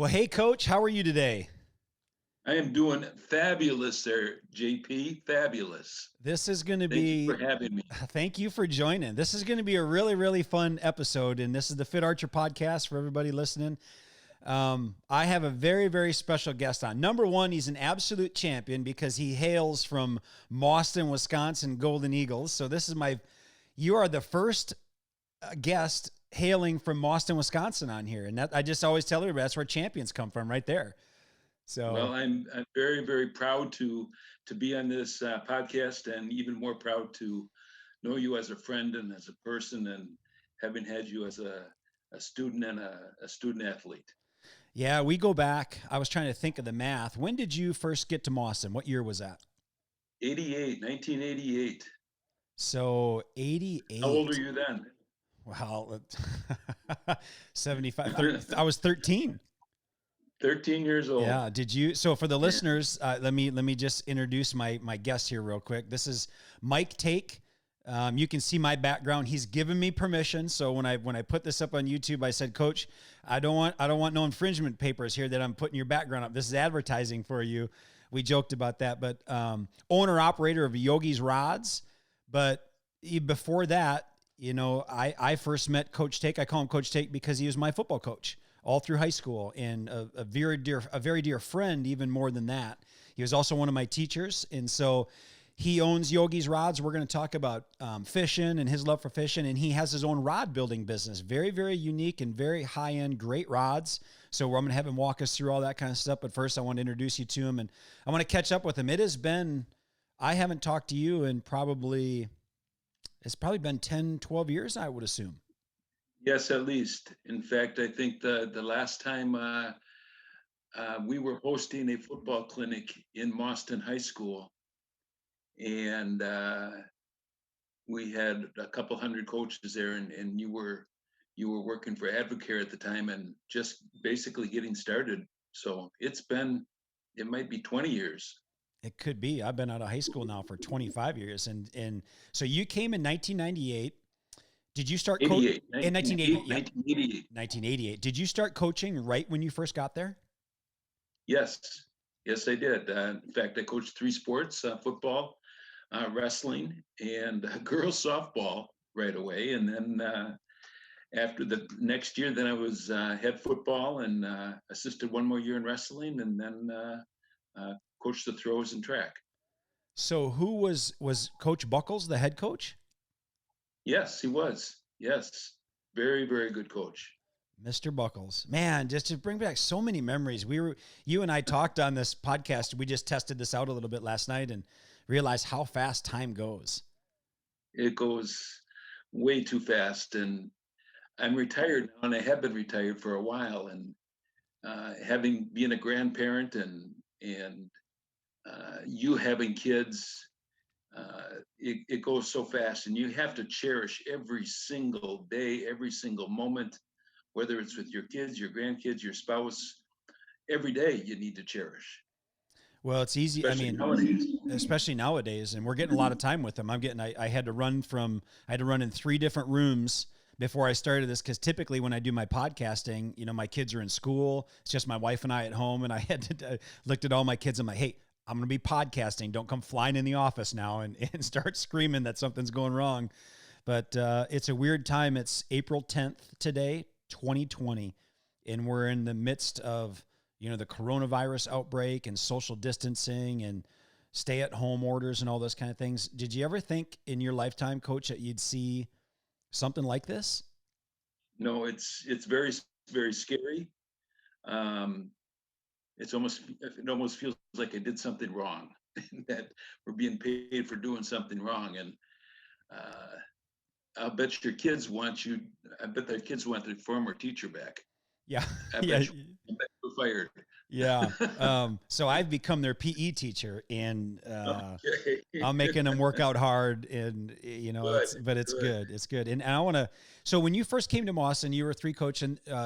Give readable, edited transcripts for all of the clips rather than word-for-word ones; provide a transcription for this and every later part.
Well, hey, Coach, how are you today? I am doing fabulous there, JP. Fabulous. This is going to Thank you for be, having me. thank you for joining. This is going to be a really, really fun episode. And this is the Fit Archer podcast for everybody listening. I have a very, very special guest on. Number one, he's an absolute champion because he hails from Mauston, Wisconsin, Golden Eagles. So you are the first guest hailing from Mauston, Wisconsin on here. And that I just always tell everybody that's where champions come from right there. Well, So I'm very very proud to be on this podcast, and even more proud to know you as a friend and as a person, and having had you as a student and a student athlete. yeah, we go back. I was trying to think of the math. When did you first get to Mauston? What year was that? 88, 1988. So How old 88. are you then? Well, 75. I was 13. 13 years old. Yeah. Did you? So for the listeners, let me just introduce my guest here real quick. This is Mike Taake. You can see my background. He's given me permission. So when I put this up on YouTube, I said, Coach, I don't want no infringement papers here that I'm putting your background up. This is advertising for you. We joked about that, but owner operator of Yogi's Rods. But before that, I first met Coach Taake. I call him Coach Taake because he was my football coach all through high school, and a very dear friend. Even more than that, he was also one of my teachers, and so he owns Yogi's Rods. We're going to talk about fishing and his love for fishing, and he has his own rod building business. Very, very unique and very high end, great rods. So I'm going to have him walk us through all that kind of stuff. But first, I want to introduce you to him, and I want to catch up with him. I haven't talked to you in it's probably been 10, 12 years, I would assume. Yes, at least. In fact, I think the last time we were hosting a football clinic in Mauston High School, and we had a couple hundred coaches there, and you were working for Advocare at the time, and just basically getting started. So it might be 20 years. It could be. I've been out of high school now for 25 years. And so you came in 1998. Did you start coaching 88, in 1980? Yep. 1988. 1988. Did you start coaching right when you first got there? Yes, yes, I did. In fact, I coached three sports: football, wrestling, and girls softball right away. And then after the next year, then I was head football and assisted one more year in wrestling, and then coached the throws and track. So who was Coach Buckles, the head coach? Yes, he was. Yes, very, very good coach. Mr. Buckles. Man, just to bring back so many memories. You and I talked on this podcast. We just tested this out a little bit last night and realized how fast time goes. It goes way too fast, and I'm retired now, and I have been retired for a while. And having been a grandparent and you having kids, it goes so fast, and you have to cherish every single day, every single moment, whether it's with your kids, your grandkids, your spouse. Every day you need to cherish, Well, it's easy. I especially mean, nowadays. especially nowadays, and we're getting a lot of time with them. I had to run in three different rooms before I started this. Cause typically when I do my podcasting, my kids are in school. It's just my wife and I at home. And I had to looked at all my kids. I'm like, hey, I'm going to be podcasting. Don't come flying in the office now and start screaming that something's going wrong. But it's a weird time. It's April 10th today, 2020. And we're in the midst of, the coronavirus outbreak and social distancing and stay at home orders and all those kind of things. Did you ever think in your lifetime, Coach, that you'd see something like this? No, it's very very scary. Um, it almost feels like I did something wrong, that we're being paid for doing something wrong, and uh, I'll bet your kids want you. I bet their kids want their former teacher back. Yeah. I Yeah. bet I bet you're fired. Yeah. So I've become their PE teacher, and Okay. I'm making them work out hard, and Good, it's good. good. It's good. And I want to. So when you first came to Mauston, you were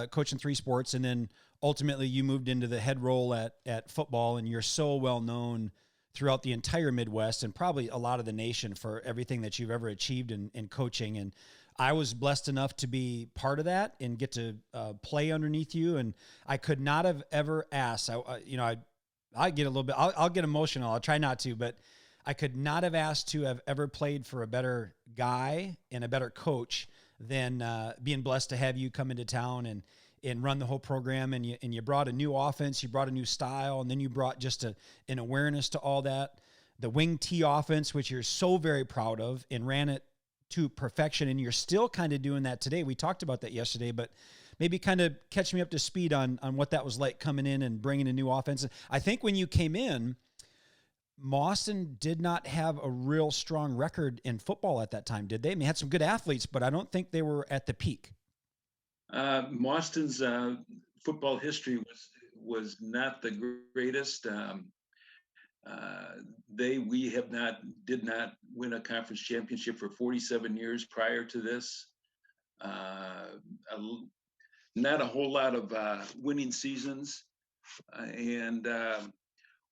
coaching three sports, and then ultimately you moved into the head role at football, and you're so well known throughout the entire Midwest and probably a lot of the nation for everything that you've ever achieved in coaching. And I was blessed enough to be part of that and get to play underneath you. And I could not have ever asked, I get a little bit, I'll get emotional. I'll try not to, but I could not have asked to have ever played for a better guy and a better coach than being blessed to have you come into town and run the whole program. And you brought a new offense, you brought a new style, and then you brought just an awareness to all that. The wing T offense, which you're so very proud of, and ran it to perfection. And you're still kind of doing that today. We talked about that yesterday, but maybe kind of catch me up to speed on what that was like coming in and bringing a new offense. I think when you came in, Mauston did not have a real strong record in football at that time, did they? I mean, they had some good athletes, but I don't think they were at the peak. Mauston's football history was not the greatest. Did not win a conference championship for 47 years prior to this. Not a whole lot of winning seasons, and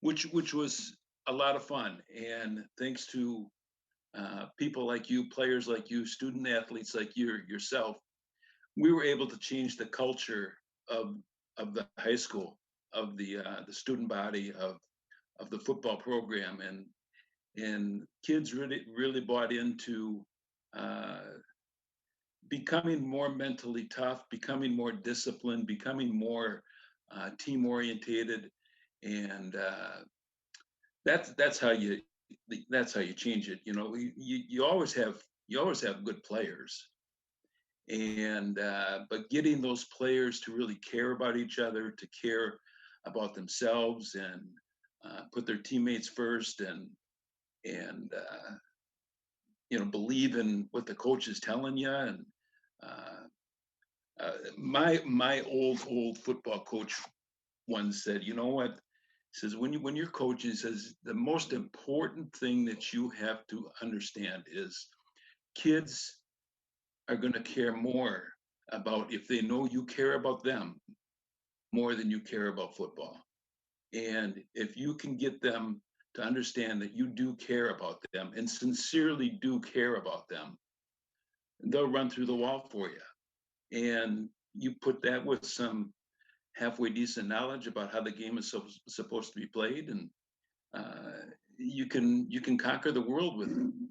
which was a lot of fun. And thanks to people like you, players like you, student athletes like yourself, we were able to change the culture of the high school, of the student body, of the football program, and kids really bought into becoming more mentally tough, becoming more disciplined, becoming more team orientated, and that's how you change it. You know, you always have good players, and but getting those players to really care about each other, to care about themselves, and put their teammates first, and believe in what the coach is telling you. And my old football coach once said, you know what? He says, when you're coaching, he says, the most important thing that you have to understand is kids are going to care more about if they know you care about them more than you care about football. And if you can get them to understand that you do care about them and sincerely do care about them, they'll run through the wall for you. And you put that with some halfway decent knowledge about how the game is supposed to be played, and you can conquer the world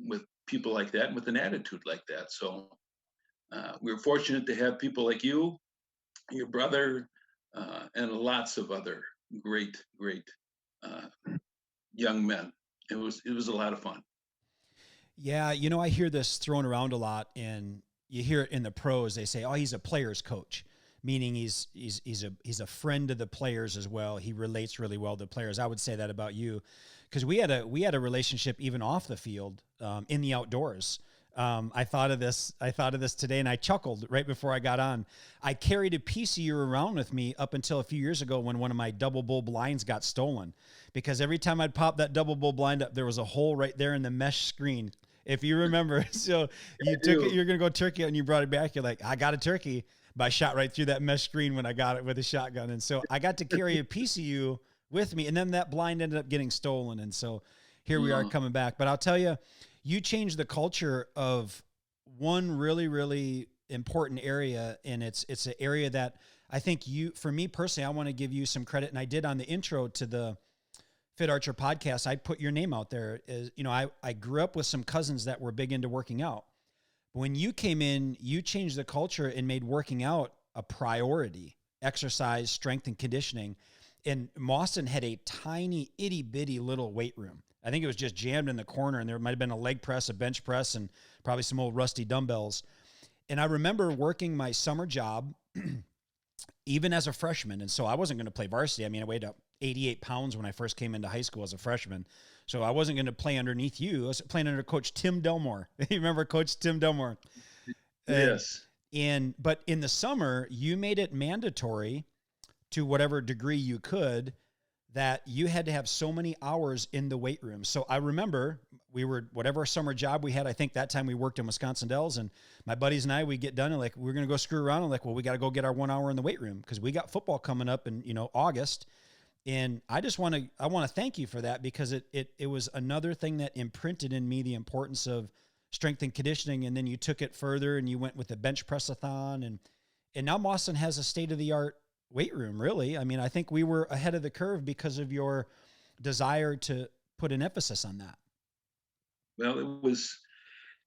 with people like that and with an attitude like that. So we're fortunate to have people like you, your brother, and lots of other great young men. It was a lot of fun. Yeah, I hear this thrown around a lot, and you hear it in the pros. They say, "Oh, he's a player's coach," meaning he's a friend of the players as well. He relates really well to the players. I would say that about you, because we had a relationship even off the field, in the outdoors. I thought of this today, and I chuckled right before I got on. I carried a piece of you around with me up until a few years ago when one of my double bull blinds got stolen, because every time I'd pop that double bull blind up, there was a hole right there in the mesh screen. If you remember, so you took it, you're going to go turkey, and you brought it back. You're like, I got a turkey, but I shot right through that mesh screen when I got it with a shotgun. And so I got to carry a piece of you with me, and then that blind ended up getting stolen. And so here we are coming back. But I'll tell you, you changed the culture of one really, really important area. And it's an area that I think for me personally, I want to give you some credit. And I did on the intro to the Fit Archer podcast. I put your name out there. I grew up with some cousins that were big into working out. When you came in, you changed the culture and made working out a priority, exercise, strength, and conditioning. And Mauston had a tiny, itty bitty little weight room. I think it was just jammed in the corner, and there might've been a leg press, a bench press, and probably some old rusty dumbbells. And I remember working my summer job, even as a freshman. And so I wasn't going to play varsity. I mean, I weighed up 88 pounds when I first came into high school as a freshman. So I wasn't going to play underneath you. I was playing under Coach Tim Delmore. You remember Coach Tim Delmore? Yes. But in the summer, you made it mandatory, to whatever degree you could, that you had to have so many hours in the weight room. So I remember whatever summer job we had, I think that time we worked in Wisconsin Dells, and my buddies and I, we get done and like, we're going to go screw around. And like, well, we got to go get our 1 hour in the weight room, because we got football coming up in, August. And I want to thank you for that, because it was another thing that imprinted in me the importance of strength and conditioning, and then you took it further and you went with the bench press-a-thon, and now Boston has a state-of-the-art weight room, really. I mean, I think we were ahead of the curve because of your desire to put an emphasis on that. Well,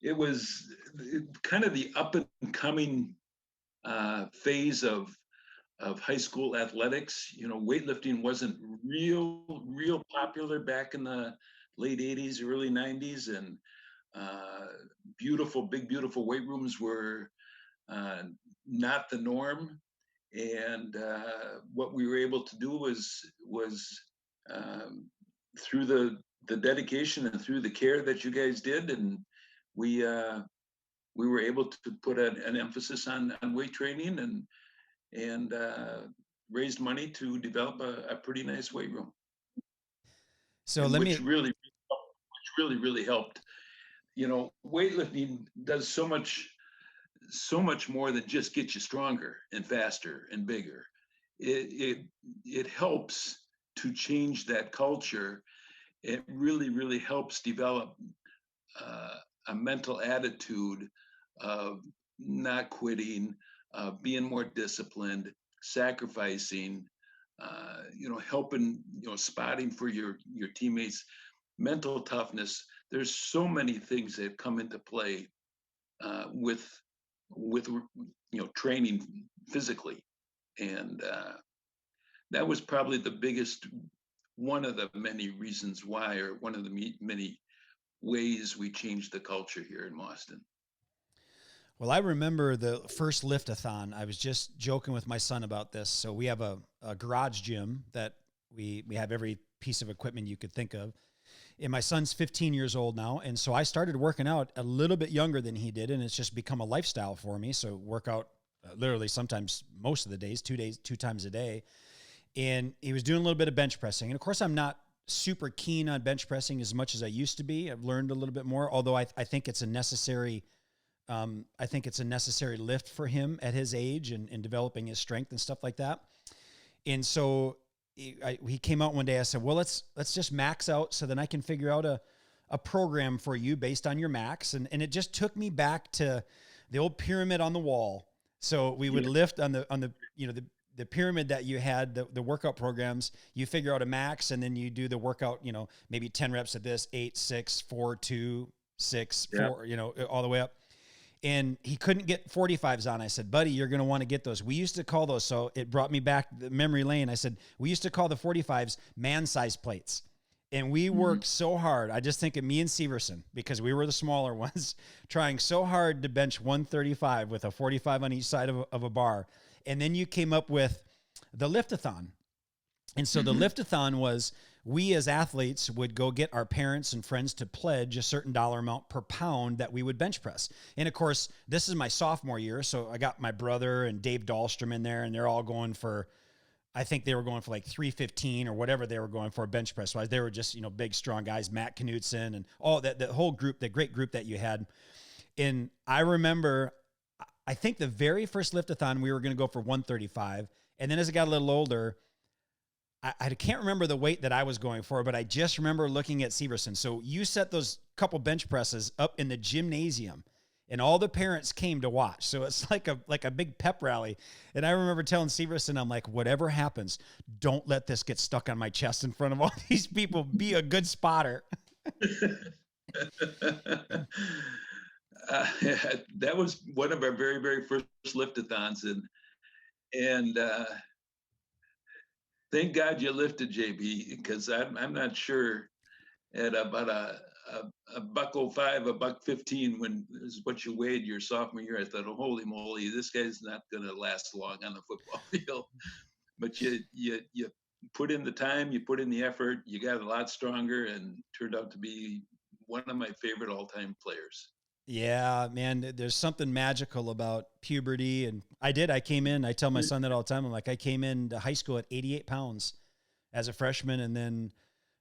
it was kind of the up and coming phase of high school athletics. You know, weightlifting wasn't real popular back in the late 80s, early 90s, and big, beautiful weight rooms were not the norm. And what we were able to do was through the dedication and through the care that you guys did, and we were able to put an emphasis on weight training and raised money to develop a pretty nice weight room. So And let which me, really helped. You know, weightlifting does so much more than just get you stronger and faster and bigger. It helps to change that culture. It really helps develop a mental attitude of not quitting, being more disciplined, sacrificing, helping, spotting for your teammates, mental toughness. There's so many things that come into play with training physically, and that was probably the biggest, one of the many reasons why, or one of the many ways we changed the culture here in Boston. well, I remember the first lift-a-thon. I was just joking with my son about this. So we have a garage gym that we have every piece of equipment you could think of. And my son's 15 years old now. And so I started working out a little bit younger than he did. And it's just become a lifestyle for me. So work out literally sometimes most of the days, 2 times a day. And he was doing a little bit of bench pressing. And of course, I'm not super keen on bench pressing as much as I used to be. I've learned a little bit more, although I think it's a necessary lift for him at his age and developing his strength and stuff like that. And so he came out one day. I said, well, let's just max out so then I can figure out a program for you based on your max. And it just took me back to the old pyramid on the wall. So we would lift on the pyramid that you had, the workout programs. You figure out a max and then you do the workout, maybe 10 reps of this, 8, 6, 4, 2, 6, 4, all the way up. And he couldn't get 45s on. I said, buddy, you're going to want to get those. We used to call those. So it brought me back the memory lane. I said, we used to call the 45s man-sized plates. And we worked so hard. I just think of me and Severson, because we were the smaller ones, trying so hard to bench 135 with a 45 on each side of a bar. And then you came up with the lift-a-thon. And so the lift-a-thon was, we as athletes would go get our parents and friends to pledge a certain dollar amount per pound that we would bench press. And of course, this is my sophomore year. So I got my brother and Dave Dahlstrom in there, and they're all going for, I think they were going for like 315 or whatever they were going for bench press wise. They were just, big, strong guys, Matt Knutson and all that, the whole group, the great group that you had. And I remember, I think the very first lift-a-thon, we were going to go for 135. And then as I got a little older, I can't remember the weight that I was going for, but I just remember looking at Severson. So you set those couple bench presses up in the gymnasium, and all the parents came to watch. So it's like a big pep rally. And I remember telling Severson, I'm like, whatever happens, don't let this get stuck on my chest in front of all these people. Be a good spotter. That was one of our very, very first lift-a-thons, and thank God you lifted, JB, because I'm not sure at about a $105, $115, when is what you weighed your sophomore year. I thought, oh, holy moly, this guy's not going to last long on the football field. But you put in the time, you put in the effort, you got a lot stronger, and turned out to be one of my favorite all-time players. Yeah, man, there's something magical about puberty. And I came in, I tell my son that all the time. I'm like, I came into high school at 88 pounds as a freshman. And then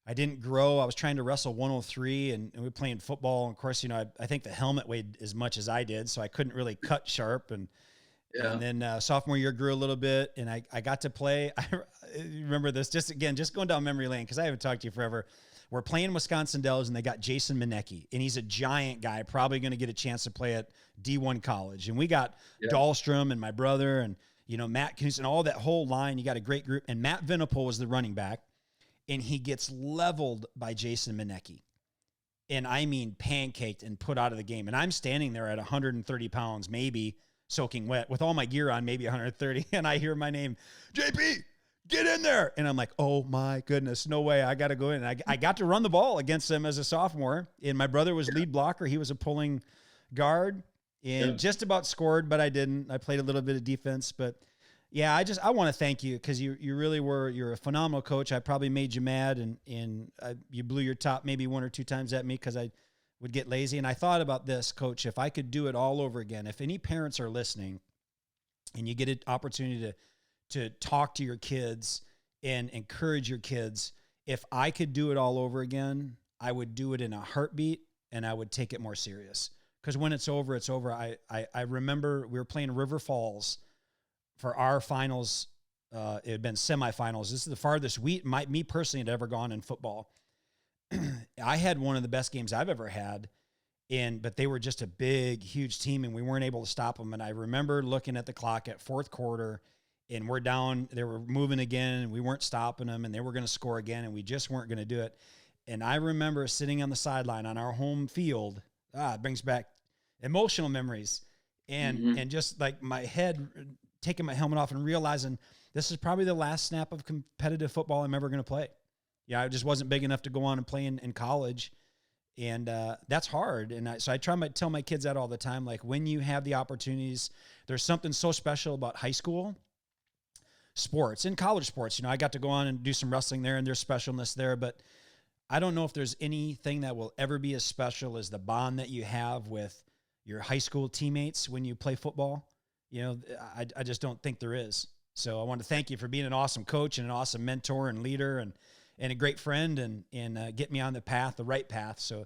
I didn't grow. I was trying to wrestle 103 and we were playing football. And of course, I think the helmet weighed as much as I did. So I couldn't really cut sharp. And Yeah. And then sophomore year grew a little bit, and I got to play. I remember this just going down memory lane because I haven't talked to you forever. We're playing Wisconsin Dells, and they got Jason Minnecki, and he's a giant guy, probably going to get a chance to play at D1 college. And we got Yeah. Dahlstrom and my brother, and Matt Knudsen, and all that whole line. You got a great group. And Matt Venipol was the running back, and he gets leveled by Jason Minnecki. And I mean pancaked and put out of the game. And I'm standing there at 130 pounds, maybe soaking wet with all my gear on, maybe 130. And I hear my name, JP, get in there. And I'm like, oh my goodness, no way. I got to go in. And I got to run the ball against them as a sophomore. And my brother was lead blocker. He was a pulling guard and just about scored, but I didn't. I played a little bit of defense, but yeah, I want to thank you because you really you're a phenomenal coach. I probably made you mad and you blew your top maybe one or two times at me because I would get lazy. And I thought about this, Coach, if I could do it all over again, if any parents are listening and you get an opportunity to talk to your kids and encourage your kids, if I could do it all over again, I would do it in a heartbeat and I would take it more serious. Because when it's over, it's over. I remember we were playing River Falls for our finals. It had been semifinals. This is the farthest me personally had ever gone in football. I had one of the best games I've ever had, but they were just a big, huge team, and we weren't able to stop them. And I remember looking at the clock at fourth quarter, and we're down. They were moving again, and we weren't stopping them, and they were going to score again, and we just weren't going to do it. And I remember sitting on the sideline on our home field. It brings back emotional memories, and just like my head taking my helmet off and realizing this is probably the last snap of competitive football I'm ever going to play. Yeah, I just wasn't big enough to go on and play in college. And that's hard. And so I try to tell my kids that all the time. Like when you have the opportunities, there's something so special about high school sports and college sports. I got to go on and do some wrestling there and there's specialness there, but I don't know if there's anything that will ever be as special as the bond that you have with your high school teammates when you play football. I just don't think there is. So I want to thank you for being an awesome coach and an awesome mentor and leader and a great friend and get me on the right path. So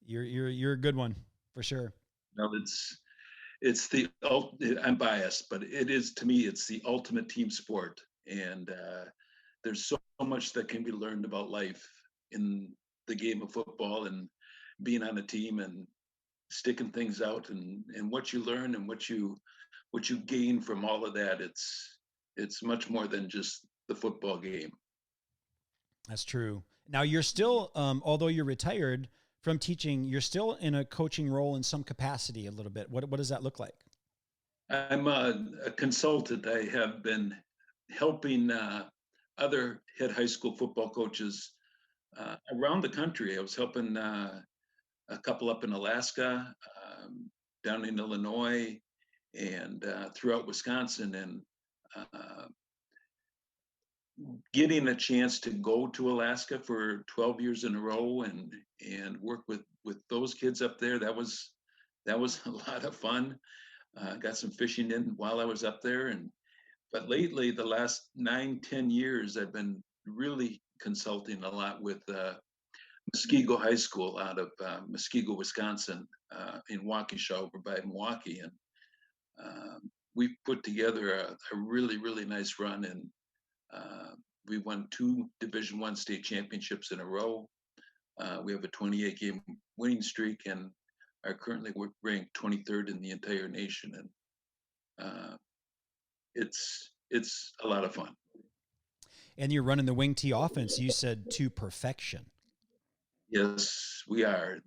you're a good one for sure. No, I'm biased, but it is, to me, it's the ultimate team sport. And there's so much that can be learned about life in the game of football and being on a team and sticking things out and what you learn and what you gain from all of that. It's much more than just the football game. That's true. Now you're still, although you're retired from teaching, you're still in a coaching role in some capacity a little bit. What does that look like? I'm a consultant. I have been helping other head high school football coaches around the country. I was helping a couple up in Alaska, down in Illinois, and throughout Wisconsin. And getting a chance to go to Alaska for 12 years in a row and work with those kids up there, that was a lot of fun. Got some fishing in while I was up there, but lately, the last 9-10 years, I've been really consulting a lot with Muskego High School out of Muskego, Wisconsin, in Waukesha over by Milwaukee. And we put together a really, really nice run, and we won 2 Division I state championships in a row. We have a 28-game winning streak and are currently ranked 23rd in the entire nation. And it's a lot of fun. And you're running the wing tee offense, you said, to perfection. Yes, we are.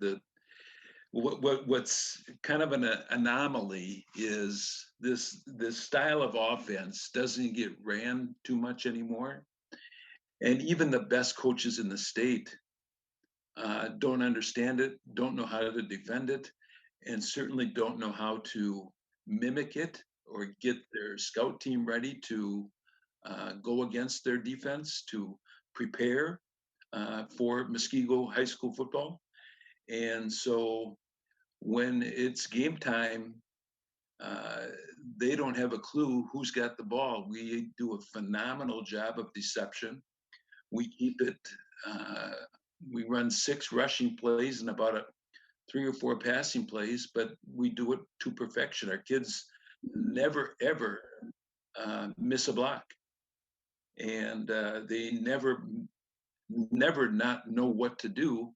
What's kind of an anomaly is this style of offense doesn't get ran too much anymore. And even the best coaches in the state don't understand it, don't know how to defend it, and certainly don't know how to mimic it or get their scout team ready to go against their defense, to prepare for Muskego High School football. And so when it's game time, they don't have a clue who's got the ball. We do a phenomenal job of deception. We keep it, we run 6 rushing plays and about 3 or 4 passing plays, but we do it to perfection. Our kids never ever miss a block, and they never not know what to do,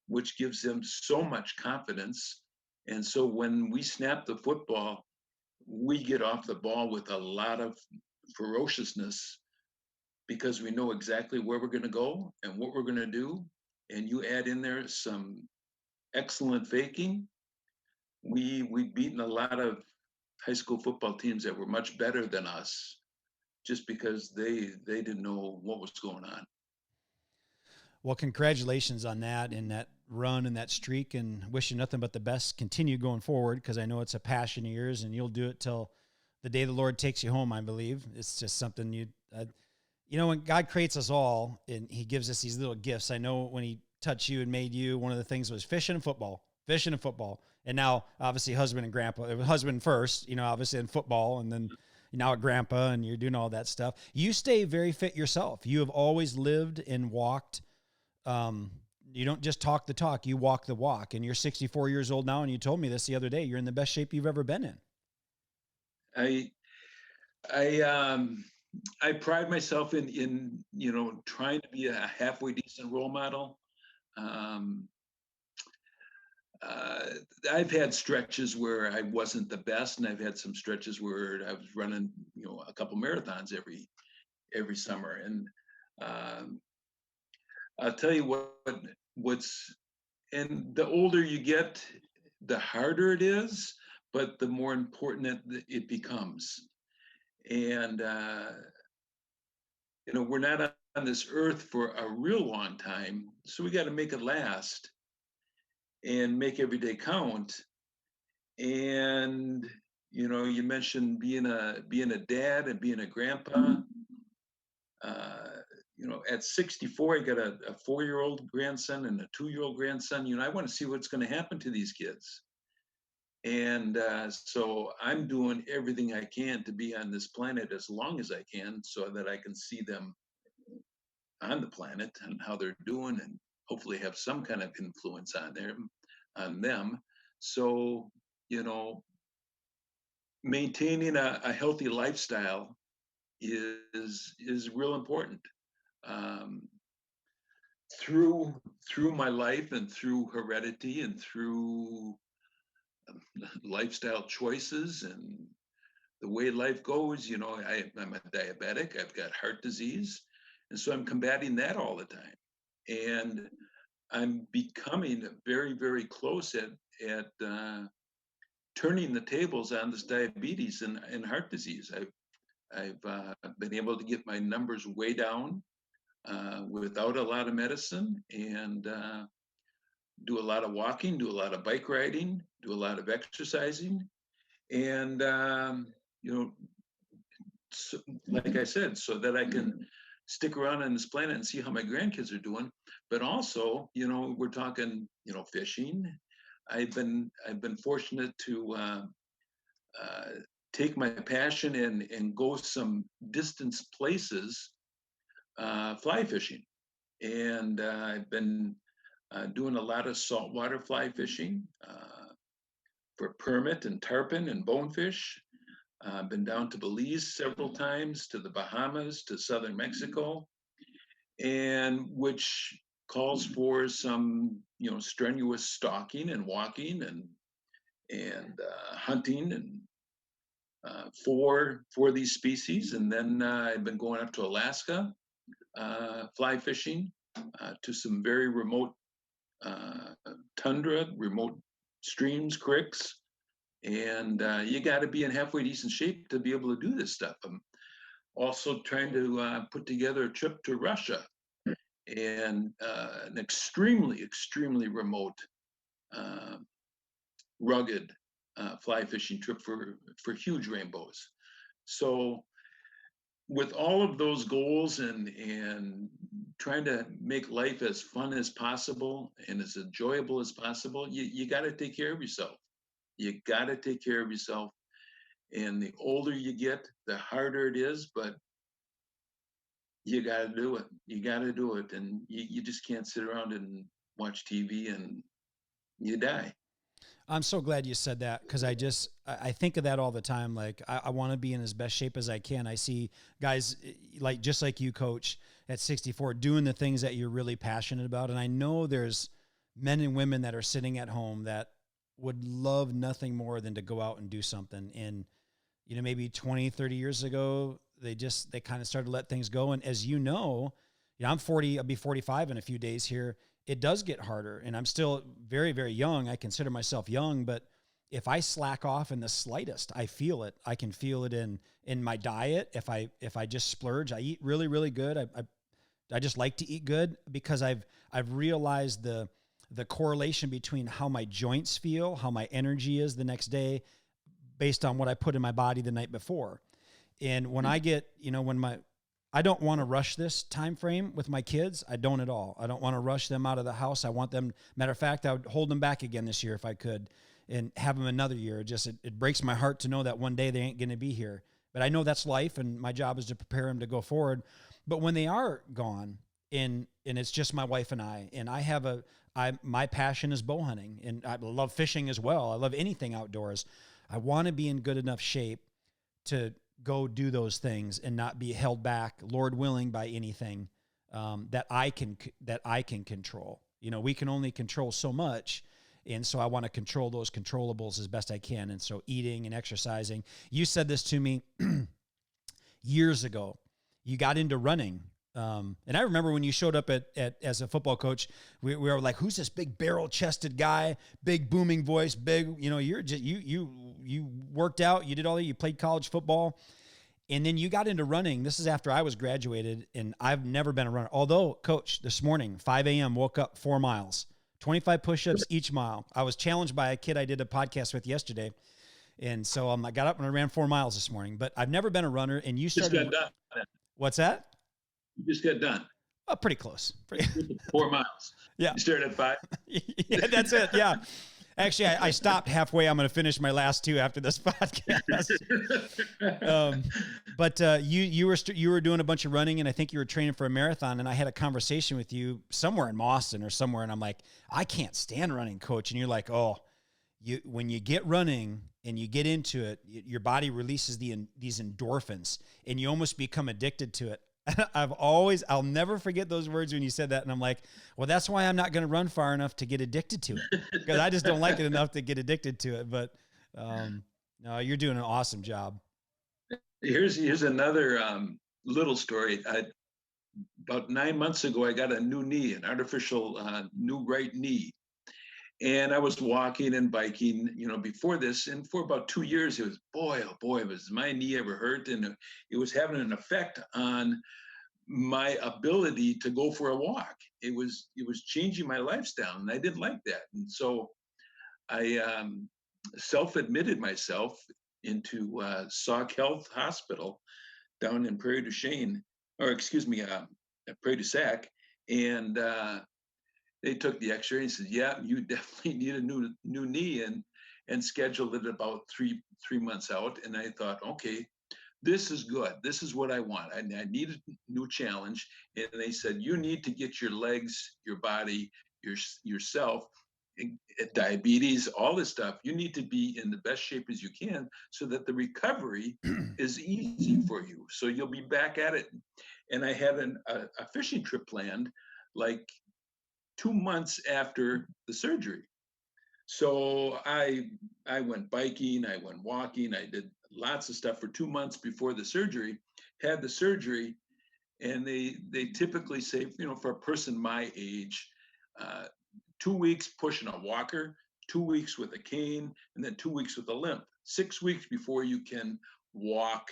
which gives them so much confidence. And so when we snap the football, we get off the ball with a lot of ferociousness because we know exactly where we're going to go and what we're going to do. And you add in there some excellent faking. We've beaten a lot of high school football teams that were much better than us just because they didn't know what was going on. Well, congratulations on that and that run and that streak, and wish you nothing but the best. Continue going forward, because I know it's a passion of yours, and you'll do it till the day the Lord takes you home. I believe it's just something when God creates us all and He gives us these little gifts. I know when He touched you and made you, one of the things was fishing and football, and now obviously husband and grandpa. It was husband first, obviously in football, and then now a grandpa, and you're doing all that stuff. You stay very fit yourself. You have always lived and walked. You don't just talk the talk, you walk the walk, and you're 64 years old now. And you told me this the other day, you're in the best shape you've ever been in. I pride myself in trying to be a halfway decent role model. I've had stretches where I wasn't the best, and I've had some stretches where I was running a couple marathons every summer. And I'll tell you what's and the older you get, the harder it is, but the more important it becomes. And we're not on this earth for a real long time, so we got to make it last and make every day count. And you mentioned being a dad and being a grandpa. At 64, I got a 4-year-old grandson and a 2-year-old grandson. I want to see what's going to happen to these kids. And so I'm doing everything I can to be on this planet as long as I can, so that I can see them on the planet and how they're doing, and hopefully have some kind of influence on them. So, maintaining a healthy lifestyle is real important. Um, through my life and through heredity and through lifestyle choices and the way life goes, I'm a diabetic, I've got heart disease, and so I'm combating that all the time. And I'm becoming very, very close at turning the tables on this diabetes and heart disease. I've been able to get my numbers way down without a lot of medicine, and do a lot of walking, do a lot of bike riding, do a lot of exercising, and so, like I said, so that I can stick around on this planet and see how my grandkids are doing. But also, we're talking, fishing. I've been fortunate to take my passion and go some distance places fly fishing, and I've been doing a lot of saltwater fly fishing for permit and tarpon and bonefish. Been down to Belize several times, to the Bahamas, to southern Mexico, and which calls for some, strenuous stalking and walking and hunting and for these species. And then I've been going up to Alaska, fly fishing to some very remote tundra, remote streams, creeks, and you got to be in halfway decent shape to be able to do this stuff. I'm also trying to put together a trip to Russia, and an extremely, extremely remote, rugged fly fishing trip for huge rainbows. So with all of those goals and trying to make life as fun as possible and as enjoyable as possible, you got to take care of yourself. You got to take care of yourself. And the older you get, the harder it is, but you got to do it. You got to do it. And you just can't sit around and watch TV and you die. I'm so glad you said that, because I think of that all the time. Like I want to be in as best shape as I can. I see guys like just like you, coach, at 64 doing the things that you're really passionate about. And I know there's men and women that are sitting at home that would love nothing more than to go out and do something. And, maybe 20, 30 years ago, they kind of started to let things go. And as you know, I'm 40, I'll be 45 in a few days here. It does get harder, and I'm still very, very young. I consider myself young, but if I slack off in the slightest, I feel it. I can feel it in my diet. If I just splurge, I eat really, really good. I just like to eat good, because I've realized the correlation between how my joints feel, how my energy is the next day, based on what I put in my body the night before. And when I get, I don't want to rush this time frame with my kids. I don't at all. I don't want to rush them out of the house. I want them, matter of fact, I would hold them back again this year if I could, and have them another year. It breaks my heart to know that one day they ain't going to be here. But I know that's life, and my job is to prepare them to go forward. But when they are gone, and it's just my wife and my passion is bow hunting, and I love fishing as well. I love anything outdoors. I want to be in good enough shape to go do those things and not be held back, Lord willing, by anything that I can control. We can only control so much. And so I want to control those controllables as best I can. And so eating and exercising. You said this to me years ago. You got into running. And I remember when you showed up as a football coach, we were like, who's this big barrel-chested guy, big booming voice, big, you're just, you worked out, you did all that, you played college football, and then you got into running. This is after I was graduated, and I've never been a runner. Although, coach, this morning, 5 a.m., woke up 4 miles, 25 push-ups each mile. I was challenged by a kid I did a podcast with yesterday. And so I got up and I ran 4 miles this morning, but I've never been a runner. And you started. Just got done. What's that? You just got done. Oh, pretty close. 4 miles. Yeah. You started at 5. Yeah, that's it. Yeah. Actually, I stopped halfway. I'm going to finish my last 2 after this podcast. But you were doing a bunch of running, and I think you were training for a marathon. And I had a conversation with you somewhere in Boston or somewhere, and I'm like, I can't stand running, coach. And you're like, oh, when you get running and you get into it, your body releases these endorphins, and you almost become addicted to it. I'll never forget those words when you said that. And I'm like, well, that's why I'm not going to run far enough to get addicted to it, because I just don't like it enough to get addicted to it. But no, you're doing an awesome job. Here's another little story. About 9 months ago, I got a new knee, an artificial new right knee. And I was walking and biking, before this, and for about 2 years, it was, boy, oh boy, was my knee ever hurt? And it was having an effect on my ability to go for a walk. It was changing my lifestyle, and I didn't like that. And so I self-admitted myself into Sauk Health Hospital down in Prairie du Chien, Prairie du Sac, and they took the X-ray and said, "Yeah, you definitely need a new knee," and scheduled it about three months out. And I thought, okay, this is good. This is what I want. I need a new challenge. And they said, you need to get your legs, your body, yourself, diabetes, all this stuff. You need to be in the best shape as you can, so that the recovery is easy for you. So you'll be back at it. And I had a fishing trip planned, like 2 months after the surgery. So I went biking, I went walking, I did lots of stuff for 2 months before the surgery, had the surgery, and they typically say, for a person my age, 2 weeks pushing a walker, 2 weeks with a cane, and then 2 weeks with a limp. 6 weeks before you can walk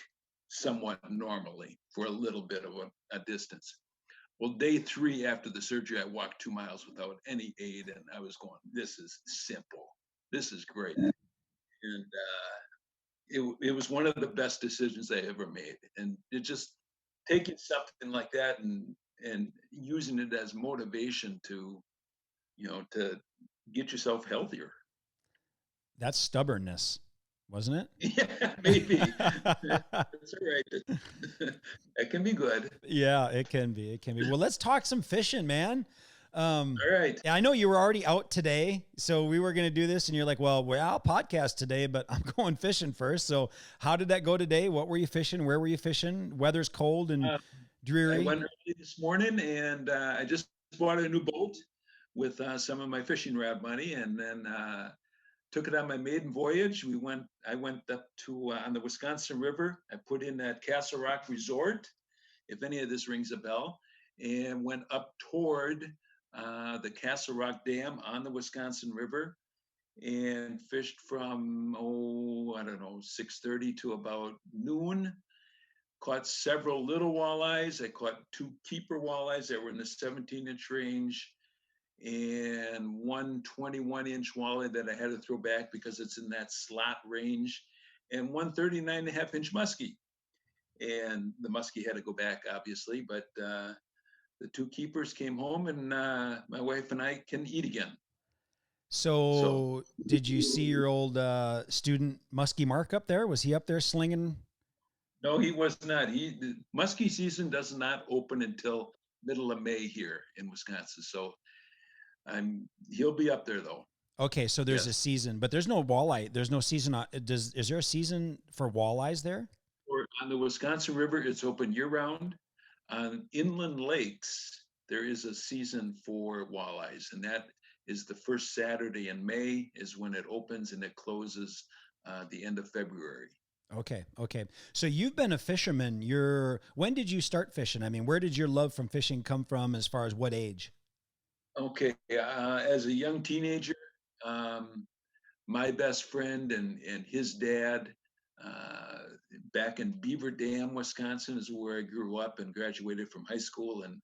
somewhat normally for a little bit of a distance. Well, day 3 after the surgery, I walked 2 miles without any aid, and I was going, this is simple. This is great. And it was one of the best decisions I ever made. And it just taking something like that and using it as motivation to get yourself healthier. That's stubbornness, wasn't it? Yeah, maybe. That's all right. It can be good. Yeah, it can be. Well, let's talk some fishing, man. Um, All right. yeah, I know you were already out today, so we were going to do this, and you're like, "Well, I'll podcast today, but I'm going fishing first." So, how did that go today? What were you fishing? Where were you fishing? Weather's cold and Uh, I dreary. went early this morning, and I just bought a new boat with some of my fishing rod money, and then took it on my maiden voyage. I went up to on the Wisconsin River. I put in at Castle Rock Resort, if any of this rings a bell, and went up toward the Castle Rock Dam on the Wisconsin River and fished from, I don't know, 6:30 to about noon. Caught several little walleyes. I caught two keeper walleyes that were in the 17-inch range and one 21-inch walleye that I had to throw back because it's in that slot range, and one 39.5-inch muskie. And the muskie had to go back, obviously, but the two keepers came home, and my wife and I can eat again. So, So, did you see your old student Muskie Mark up there? Was he up there slinging? no, he was not. The muskie season does not open until middle of May here in Wisconsin. So he'll be up there though. Okay, so there's a Yes. season, but there's no walleye. There's no season on. Is there a season for walleyes there? Or on the Wisconsin River, it's open year round. On inland lakes, there is a season for walleyes, and that is the first Saturday in May is when it opens, and it closes the end of February. Okay, okay. So you've been a fisherman. When did you start fishing? I mean, where did your love from fishing come from? As far as what age? Okay, as a young teenager, um, my best friend and his dad uh, back in Beaver Dam, Wisconsin, is where I grew up and graduated from high school, and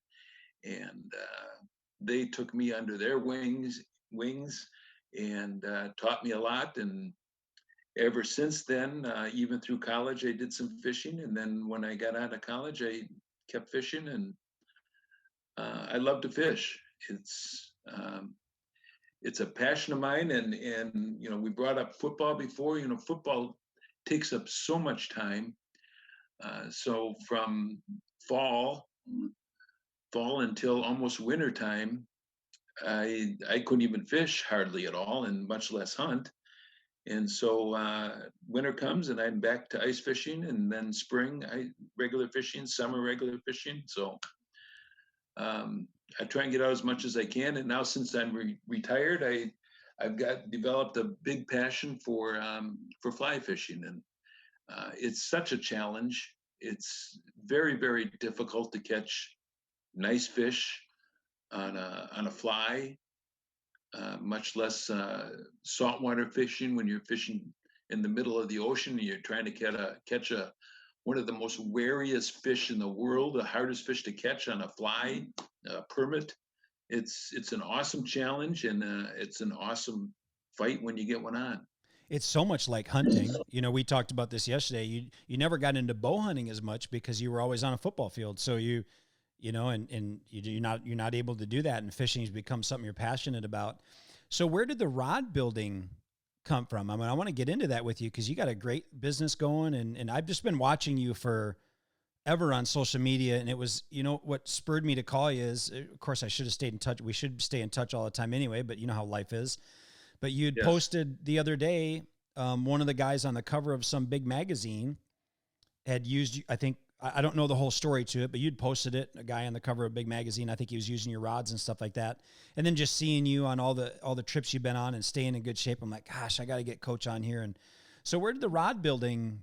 they took me under their wings and taught me a lot. And ever since then, even through college, I did some fishing, and then when I got out of college, I kept fishing, and I love to fish. It's a passion of mine, and we brought up football before. Football takes up so much time. So from fall fall until almost winter time, I couldn't even fish hardly at all, and much less hunt. And so winter comes, and I'm back to ice fishing, and then spring I regular fishing, summer regular fishing. So um, I try and get out as much as I can. And now since I'm retired, I've got developed a big passion for fly fishing, and it's such a challenge. It's very, very difficult to catch nice fish on a fly, much less saltwater fishing when you're fishing in the middle of the ocean and you're trying to catch one of the most wariest fish in the world, the hardest fish to catch on a fly permit. It's an awesome challenge, and it's an awesome fight when you get one on. It's so much like hunting. We talked about this yesterday. You never got into bow hunting as much because you were always on a football field. So you're not able to do that, and fishing has become something you're passionate about. So where did the rod building come from? I mean, I want to get into that with you because you got a great business going, and I've just been watching you for ever on social media, and it was, what spurred me to call you is, of course, I should have stayed in touch. We should stay in touch all the time anyway, but you know how life is. But you had Yes. posted the other day, one of the guys on the cover of some big magazine had used, I think, I don't know the whole story to it, but you'd posted it, a guy on the cover of a big magazine. I think he was using your rods and stuff like that. And then just seeing you on all the trips you've been on and staying in good shape, I'm like, gosh, I got to get Coach on here. And so where did the rod building,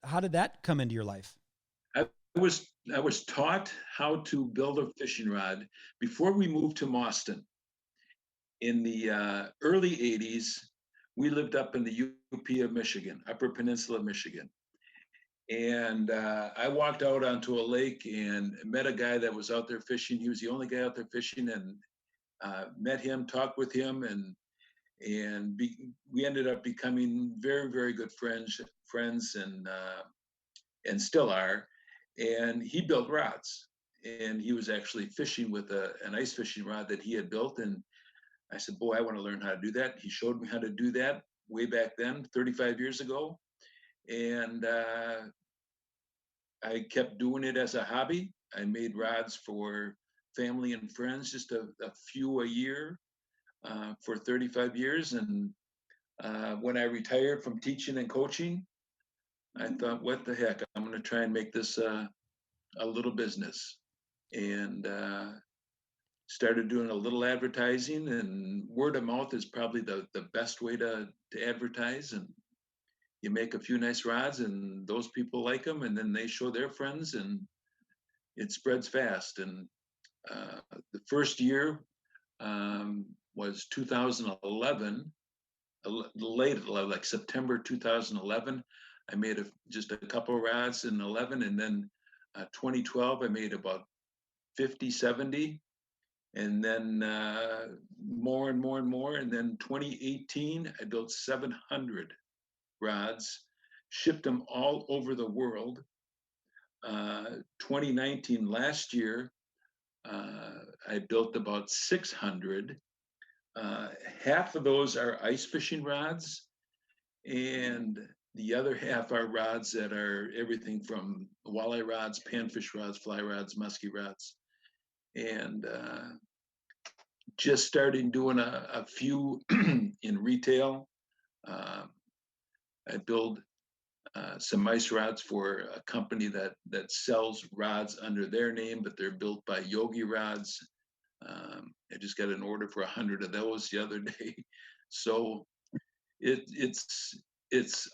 how did that come into your life? I was taught how to build a fishing rod before we moved to Mauston in the early 80s. We lived up in the UP of Michigan, Upper Peninsula of Michigan. And I walked out onto a lake and met a guy that was out there fishing. He was the only guy out there fishing, and met him, talked with him, and we ended up becoming very, very good friends, and still are. And he built rods, and he was actually fishing with an ice fishing rod that he had built. And I said, boy, I want to learn how to do that. He showed me how to do that way back then, 35 years ago. And I kept doing it as a hobby. I made rods for family and friends, just a few a year for 35 years. And when I retired from teaching and coaching, I thought, what the heck, I'm going to try and make this a little business. And started doing a little advertising, and word of mouth is probably the best way to advertise. And you make a few nice rods and those people like them, and then they show their friends, and it spreads fast. And the first year was 2011, late, like September 2011. I made just a couple rods in 11, and then 2012, I made about 50, 70, and then more and more and more. And then 2018, I built 700 rods, shipped them all over the world. 2019, last year, I built about 600. Half of those are ice fishing rods, and the other half are rods that are everything from walleye rods, panfish rods, fly rods, musky rods. And just starting doing a few in retail. I build some ice rods for a company that sells rods under their name, but they're built by Yogi rods. I just got an order for 100 of those the other day. So it's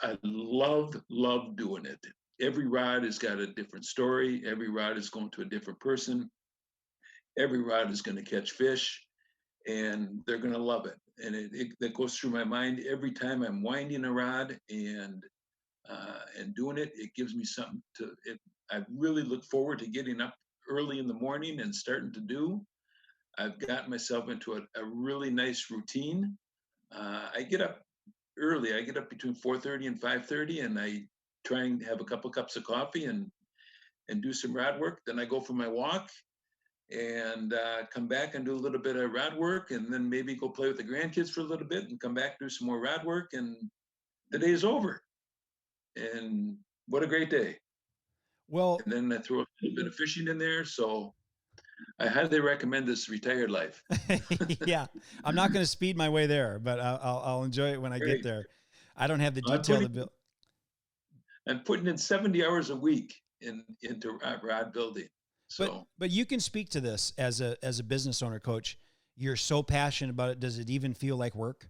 I love doing it. Every rod has got a different story. Every rod is going to a different person. Every rod is going to catch fish, and they're going to love it. And that goes through my mind every time I'm winding a rod and doing it. It gives me something to. I really look forward to getting up early in the morning and starting to do. I've gotten myself into a really nice routine. I get up early. I get up between 4:30 and 5:30, and I try and have a couple cups of coffee and do some rod work. Then I go for my walk and come back and do a little bit of rod work, and then maybe go play with the grandkids for a little bit and come back, do some more rod work, and the day is over. And what a great day. Well, and then I throw a little bit of fishing in there. So I highly recommend this retired life. yeah, I'm not going to speed my way there, but I'll enjoy it when I get there. I don't have the detail to build. I'm putting in 70 hours a week into rod building. So, but you can speak to this as a business owner, Coach. You're so passionate about it. Does it even feel like work?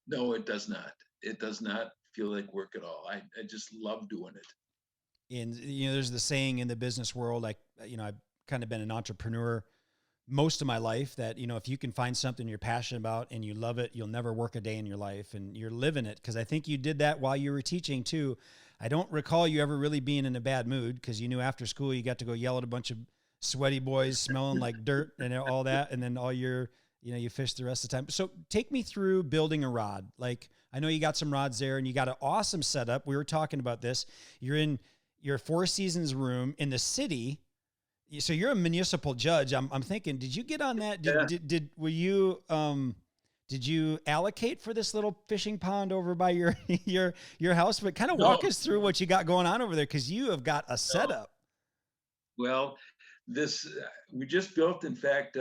No, it does not. It does not feel like work at all. I just love doing it. And there's the saying in the business world, I've kind of been an entrepreneur most of my life, that if you can find something you're passionate about and you love it, you'll never work a day in your life, and you're living it. Because I think you did that while you were teaching too. I don't recall you ever really being in a bad mood, because you knew after school you got to go yell at a bunch of sweaty boys smelling like dirt and all that, and then all your you fish the rest of the time. So take me through building a rod. Like, I know you got some rods there and you got an awesome setup. We were talking about this. You're in your Four Seasons room in the city. So you're a municipal judge. I'm thinking, did you get on that? Did you allocate for this little fishing pond over by your house? But kind of walk us through what you got going on over there, because you have got a setup. Well, we just built, in fact,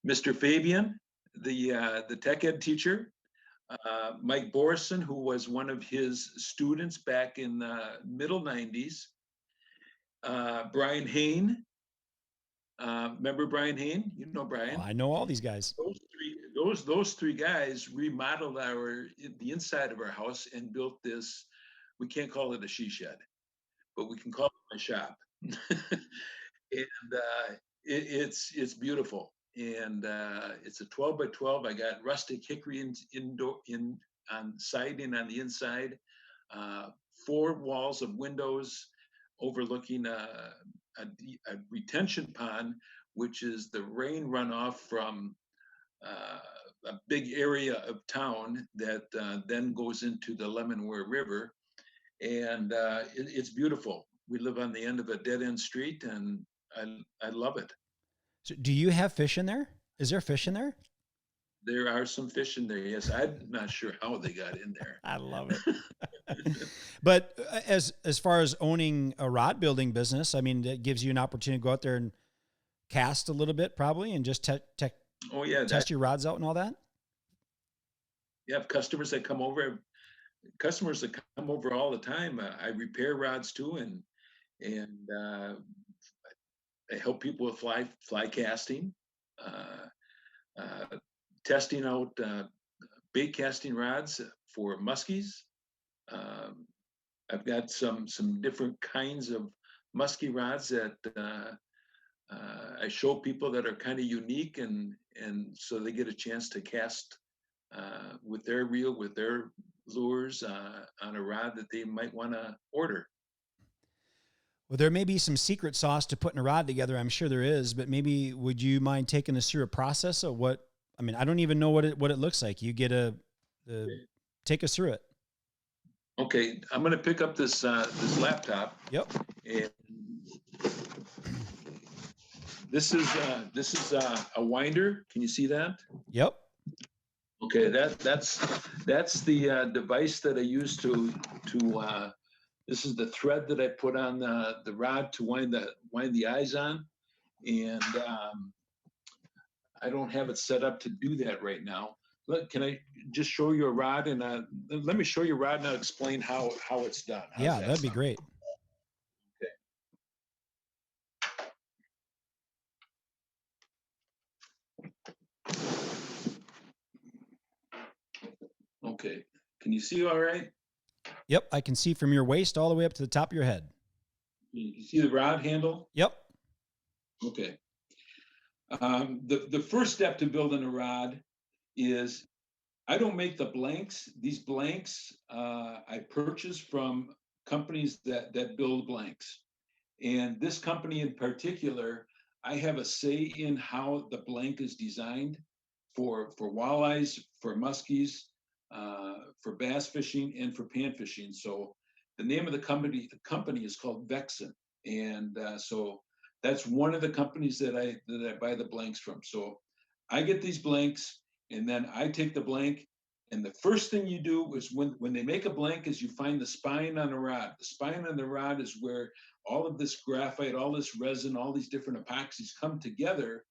Mr. Fabian, the tech ed teacher, Mike Borison, who was one of his students back in the middle 90s, Brian Hain. Remember Brian Hain? You know Brian. Oh, I know all these guys. Those three guys remodeled the inside of our house and built this. We can't call it a she shed, but we can call it my shop. And it's beautiful. And it's a 12 by 12. I got rustic hickory on siding on the inside, 4 walls of windows overlooking a retention pond, which is the rain runoff from a big area of town that then goes into the Lemonweir River. And it's beautiful. We live on the end of a dead end street, and I love it. So do you have fish in there? Is there fish in there? There are some fish in there. Yes. I'm not sure how they got in there. I love it. But as far as owning a rod building business, I mean, it gives you an opportunity to go out there and cast a little bit probably and just Oh yeah, test your rods out and all that? you have customers that come over all the time. I repair rods too, and I help people with fly casting, uh, uh, testing out bait casting rods for muskies. Um, I've got some different kinds of musky rods that I show people that are kind of unique, and so they get a chance to cast with their reel, with their lures on a rod that they might want to order. Well, there may be some secret sauce to putting a rod together. I'm sure there is, but maybe would you mind taking us through a process of what? I mean, I don't even know what it looks like. You get take us through it. Okay, I'm going to pick up this laptop, Yep. and this is a winder. Can you see that? Yep. Okay, that's the device that I use to this is the thread that I put on the rod to wind the eyes on, and I don't have it set up to do that right now. Can I just show you a rod, and let me show you a rod and I'll explain how it's done. How's Yeah, that that'd be sound? great. Okay, can you see all right? Yep, I can see from your waist all the way up to the top of your head. You see the rod handle? Yep. Okay. The first step to building a rod is I don't make the blanks. These blanks I purchase from companies that build blanks. And this company in particular, I have a say in how the blank is designed for walleyes, for muskies, for bass fishing, and for pan fishing. So the name of the company is called Vexen, and so that's one of the companies that I buy the blanks from. So I get these blanks, and then I take the blank. And the first thing you do is when they make a blank is you find the spine on the rod. The spine on the rod is where all of this graphite, all this resin, all these different epoxies come together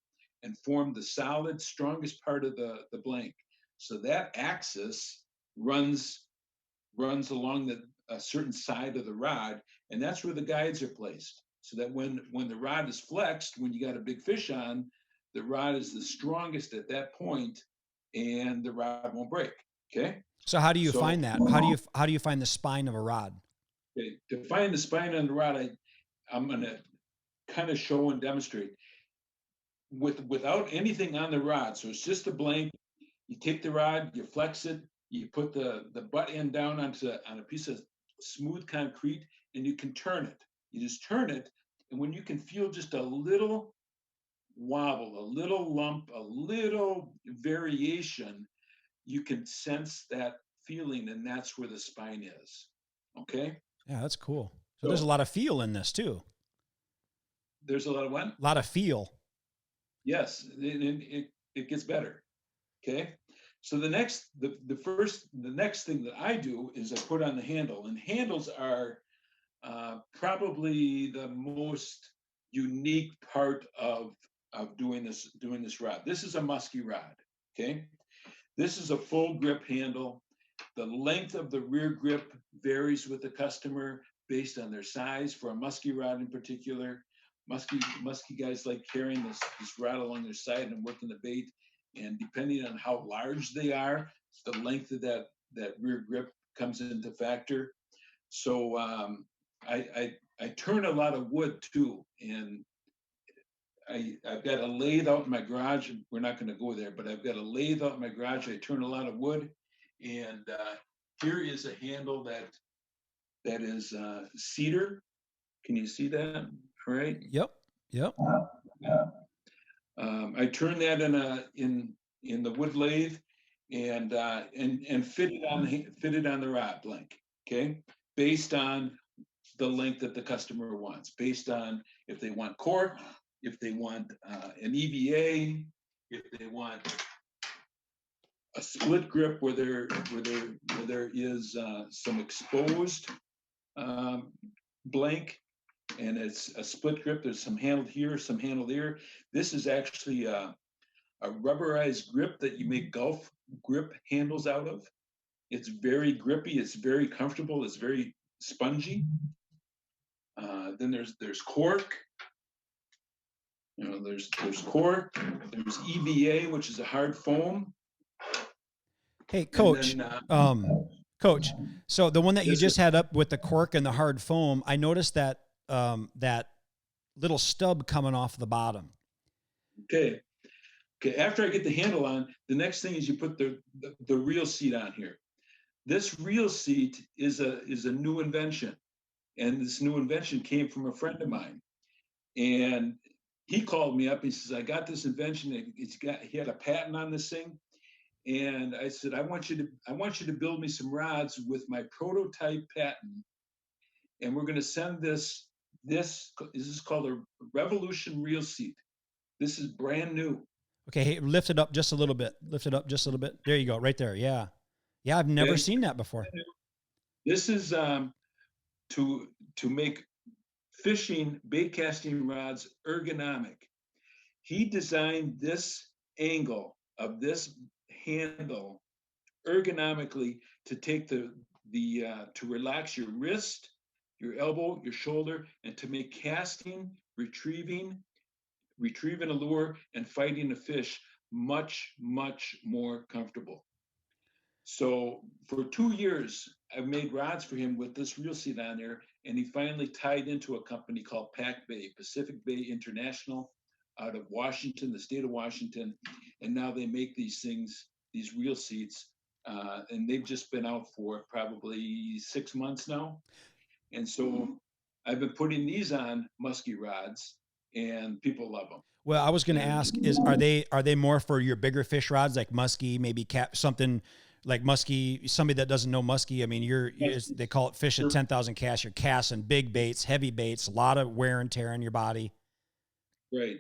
and form the solid, strongest part of the blank. So that axis runs along a certain side of the rod, and that's where the guides are placed. So that when the rod is flexed, when you got a big fish on, the rod is the strongest at that point, and the rod won't break. Okay. So how do you So find that? How do you find the spine of a rod? okay, to find the spine on the rod, I'm going to kind of show and demonstrate without anything on the rod. So it's just a blank. You take the rod, you flex it, you put the butt end down on a piece of smooth concrete, and you can turn it. You just turn it, and when you can feel just a little wobble, a little lump, a little variation, you can sense that feeling, and that's where the spine is. Okay. Yeah, that's cool. So there's a So lot of feel in this too. there's a lot of what? A lot of feel. Yes, it gets better. Okay. So the next thing that I do is I put on the handle, and handles are probably the most unique part of doing this rod. This is a musky rod. Okay. This is a full grip handle. The length of the rear grip varies with the customer based on their size. For a musky rod in particular, musky guys like carrying this rod along their side and working the bait. And depending on how large they are, the length of that rear grip comes into factor. So I turn a lot of wood too, and I've got a lathe out in my garage. We're not going to go there, but I've got a lathe out in my garage. I turn a lot of wood, and here is a handle that is cedar. Can you see that? All right. Yep. Yep. I turn that in the wood lathe, and fit it on the rod blank. Okay, based on the length that the customer wants, based on if they want cork, if they want an EVA, if they want a split grip where there is some exposed blank. and it's a split grip. There's some handled here, some handled there. This is actually a rubberized grip that you make golf grip handles out of. It's very grippy. It's very comfortable. It's very spongy. Then there's cork. You know, there's cork. There's EVA, which is a hard foam. Hey, Coach. Coach. So the one that you just had up with the cork and the hard foam, I noticed that that little stub coming off the bottom. Okay. Okay. After I get the handle on, the next thing is you put the reel seat on here. This reel seat is a new invention, and this new invention came from a friend of mine, and he called me up. He says, "I got this invention. He had a patent on this thing." And I said, I want you to build me some rods with my prototype patent, and we're going to send this is called a Revolution reel seat. This is brand new. Okay, hey, lift it up just a little bit. Lift it up just a little bit. There you go, right there. Yeah, yeah. I've never seen that before. This is to make fishing bait casting rods ergonomic. He designed this angle of this handle ergonomically to take to relax your wrist, your elbow, your shoulder, and to make casting, retrieving a lure, and fighting a fish much more comfortable. So for 2 years, I've made rods for him with this reel seat on there, and he finally tied into a company called Pacific Bay International, out of Washington, the state of Washington, and now they make these things, these reel seats, and they've just been out for probably 6 months now. And so I've been putting these on musky rods, and people love them. Well, I was going to ask: are they more for your bigger fish rods, like musky, maybe something like musky? Somebody that doesn't know musky, I mean, they call it fish at 10,000 casts. You're casting big baits, heavy baits, a lot of wear and tear on your body. Right.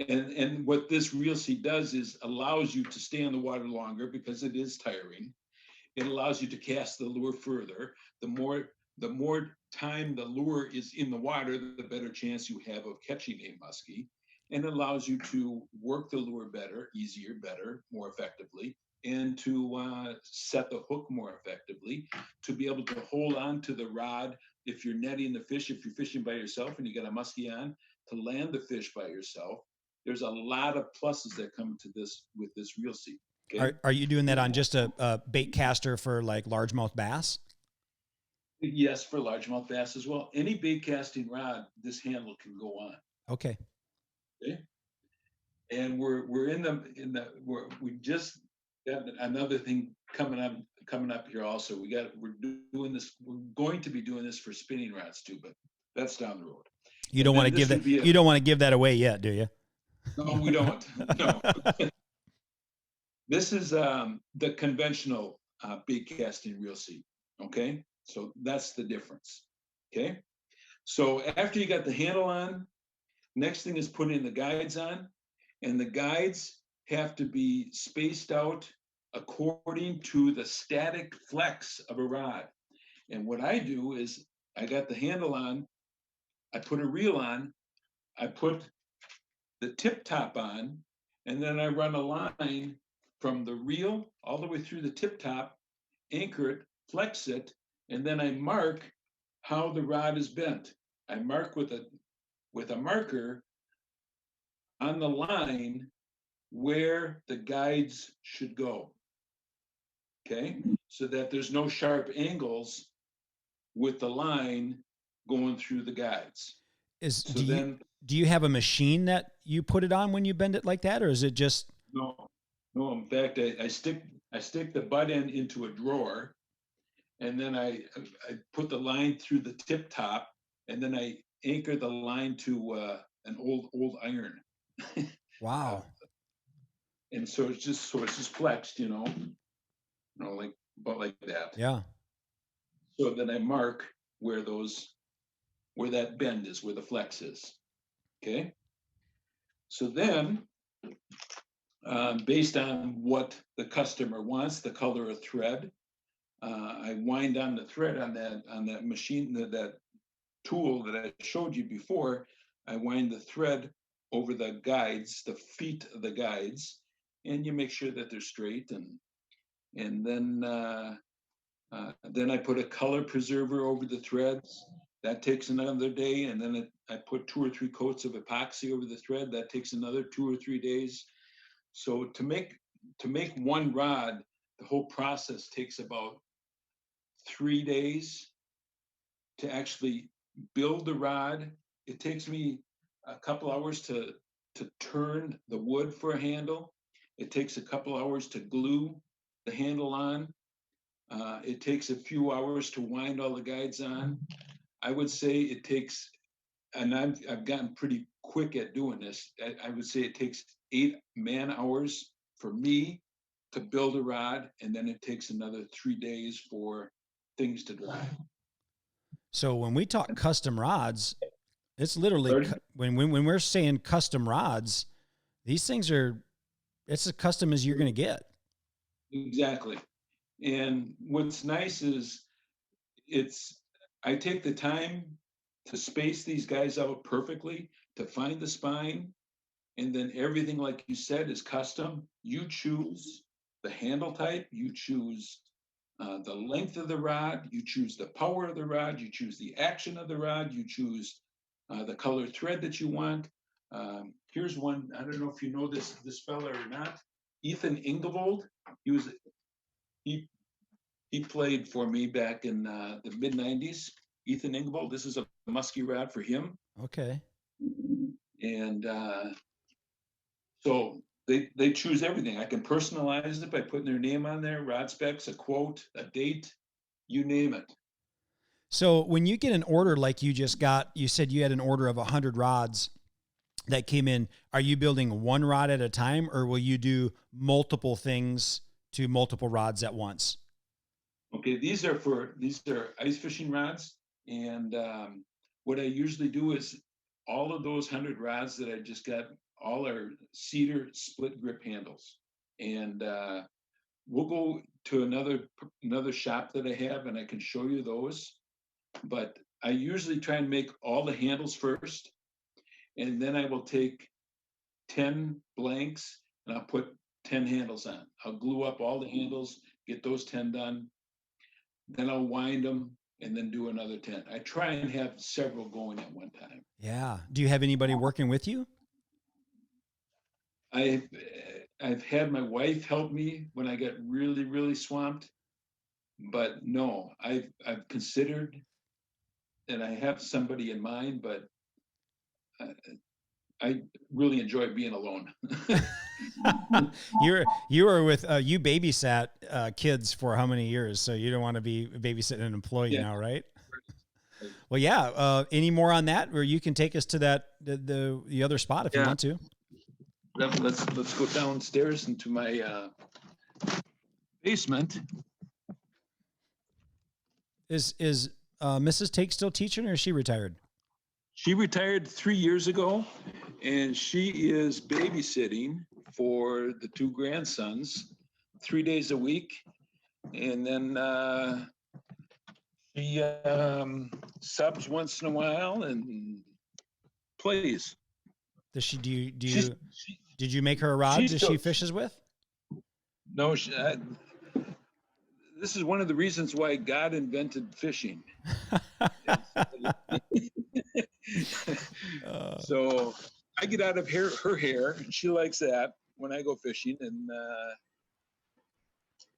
And what this reel seat does is allows you to stay on the water longer because it is tiring. It allows you to cast the lure further. The more time the lure is in the water, the better chance you have of catching a muskie. And it allows you to work the lure better, easier, better, more effectively, and to set the hook more effectively, to be able to hold on to the rod if you're netting the fish, if you're fishing by yourself and you got a muskie on, to land the fish by yourself. There's a lot of pluses that come to this with this reel seat. Okay? Are you doing that on just a bait caster for like largemouth bass? Yes, for largemouth bass as well. Any bait casting rod, this handle can go on. Okay. Okay. And we just got another thing coming up here also. We're doing this. We're going to be doing this for spinning rods too, but that's down the road. You don't want to give that. You don't want to give that away yet, do you? No, we don't. No. This is the conventional bait casting reel seat. Okay, so that's the difference. Okay, so after you got the handle on, next thing is putting the guides on, and the guides have to be spaced out according to the static flex of a rod. And what I do is I got the handle on, I put a reel on, I put the tip top on, and then I run a line from the reel all the way through the tip top, anchor it, flex it, and then I mark how the rod is bent. I mark with a marker on the line where the guides should go. Okay, so that there's no sharp angles with the line going through the guides. Do you have a machine that you put it on when you bend it like that, or is it just? No. In fact, I stick the butt end into a drawer, and then I put the line through the tip top, and then I anchor the line to an old iron. Wow. And so it's just flexed, like that. Yeah. So then I mark where that bend is, where the flex is. Okay. So then, based on what the customer wants, the color of thread, I wind on the thread on that machine, that tool that I showed you before, I wind the thread over the guides, the feet of the guides, and you make sure that they're straight. And then I put a color preserver over the threads. That takes another day. And then I put 2 or 3 coats of epoxy over the thread. That takes another 2 or 3 days. So to make one rod, the whole process takes about 3 days to actually build the rod. It takes me a couple hours to turn the wood for a handle. It takes a couple hours to glue the handle on. It takes a few hours to wind all the guides on. I would say it takes, and I've gotten pretty quick at doing this. I would say it takes 8 man hours for me to build a rod, and then it takes another 3 days for things to dry. So when we talk custom rods, it's literally when we're saying custom rods, these things are, it's as custom as you're going to get. Exactly. And what's nice is I take the time to space these guys out perfectly, to find the spine, and then everything, like you said, is custom. You choose the handle type, you choose the length of the rod, you choose the power of the rod, you choose the action of the rod, you choose the color thread that you want. Here's one, I don't know if you know this fella or not, Ethan Inglevold. He played for me back in the mid 90s. Ethan Inglevold, this is a musky rod for him. Okay. And so they choose everything. I can personalize it by putting their name on there, rod specs, a quote, a date, you name it. So when you get an order like you just got, you said you had an order of 100 rods that came in. Are you building one rod at a time, or will you do multiple things to multiple rods at once? Okay, these are ice fishing rods. And what I usually do is all of those 100 rods that I just got, all are cedar split grip handles. And we'll go to another shop that I have, and I can show you those. But I usually try and make all the handles first, and then I will take 10 blanks and I'll put 10 handles on. I'll glue up all the handles, get those 10 done. Then I'll wind them and then do another 10. I try and have several going at one time. Yeah. Do you have anybody working with you? I've had my wife help me when I get really, really swamped, but no, I've considered, and I have somebody in mind, but I really enjoy being alone. You were with you babysat kids for how many years? So you don't want to be babysitting an employee now, right? Well, yeah. Any more on that, or you can take us to that the other spot if you want to. Let's go downstairs into my basement. Is Mrs. Taake still teaching, or is she retired? She retired 3 years ago, and she is babysitting for the 2 grandsons 3 days a week. And then she subs once in a while and plays. Does she did you make her a rod that she fishes with? No, this is one of the reasons why God invented fishing. So I get out of her hair, and she likes that when I go fishing, and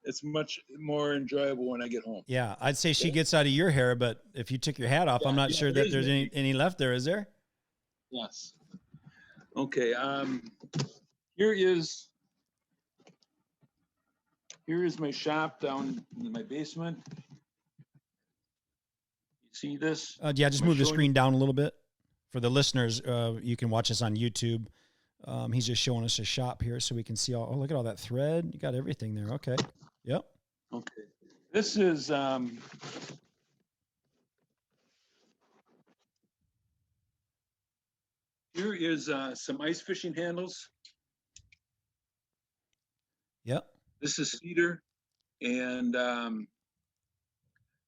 it's much more enjoyable when I get home. Yeah, I'd say she gets out of your hair, but if you took your hat off, I'm not sure that there's any left there, is there? Yes. Okay. Here is my shop down in my basement. You see this? Yeah, just move the screen down a little bit. For the listeners, you can watch us on YouTube. He's just showing us a shop here so we can see all. Oh, look at all that thread. You got everything there. Okay. Yep. Okay. This is here is some ice fishing handles. Yep. This is cedar, and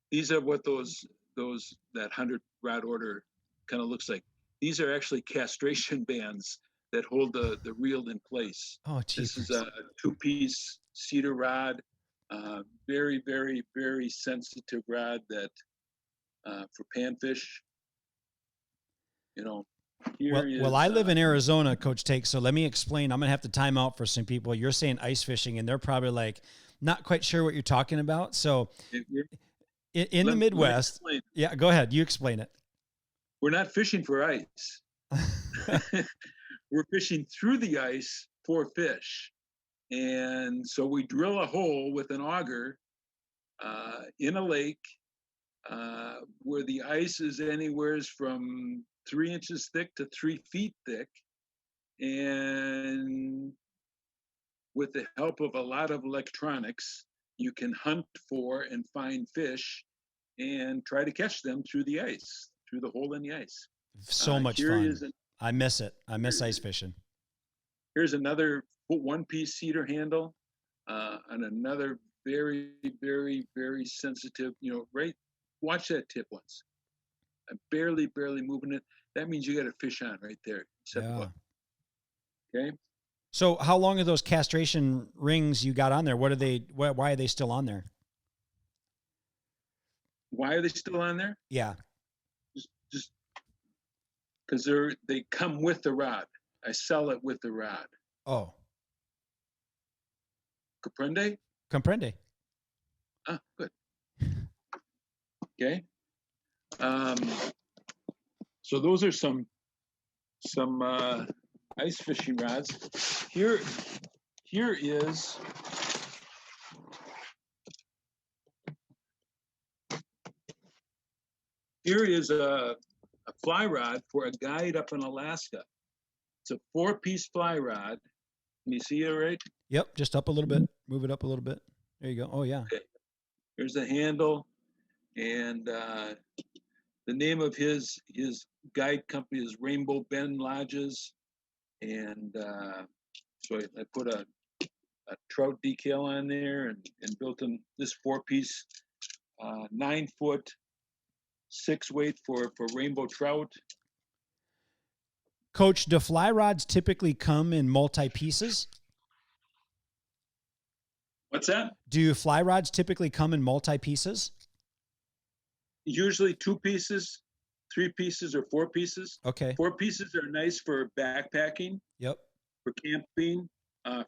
these are what those that 100 rod order kind of looks like. These are actually castration bands that hold the reel in place. Oh, This is jeepers. a 2-piece cedar rod, very, very, very sensitive rod that for panfish. You know, here Well, is I live in Arizona, Coach Take. So let me explain. I'm gonna have to time out for some people. You're saying ice fishing, and they're probably like not quite sure what you're talking about. So in the let me Midwest, explain. yeah, go ahead. You explain it. We're not fishing for ice. We're fishing through the ice for fish. And so we drill a hole with an auger in a lake where the ice is anywhere from 3 inches thick to 3 feet thick. And with the help of a lot of electronics, you can hunt for and find fish and try to catch them through the ice, through the hole in the ice. So much Here fun. is an, I miss it. I miss ice fishing. Here's another 1-piece cedar handle and another very, very, very sensitive, right? Watch that tip once. I'm barely moving it. That means you got a fish on right there. Yeah. Okay. So how long are those castration rings you got on there? What are they? Why are they still on there? Why are they still on there? Yeah. Just because they come with the rod. I sell it with the rod. Oh. Comprende? Comprende. Ah, good. Okay. So those are some ice fishing rods. Here is a fly rod for a guide up in Alaska. It's a 4-piece fly rod. Can you see it right? Yep. Just up a little bit. Move it up a little bit. There you go. Oh yeah. Okay. There's a handle, and the name of his guide company is Rainbow Bend Lodges, and so I put a trout decal on there and built him this 4-piece, 9-foot, 6-weight for rainbow trout. Coach, do fly rods typically come in multi pieces? What's that? Do fly rods typically come in multi pieces? Usually 2 pieces, 3 pieces, or 4 pieces. Okay. 4 pieces are nice for backpacking. Yep. For camping,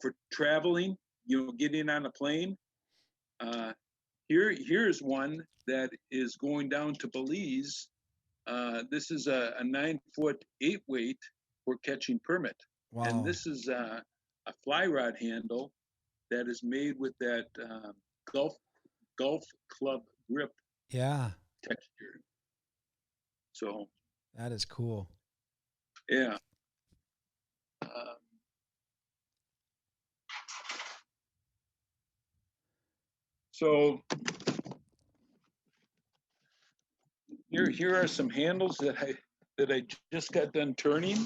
for traveling, getting on a plane. Here's one that is going down to Belize. This is a 9-foot, 8-weight for catching permit. Wow. And this is a fly rod handle that is made with that golf club grip Yeah. texture. So that is cool. Yeah. So here are some handles that I just got done turning.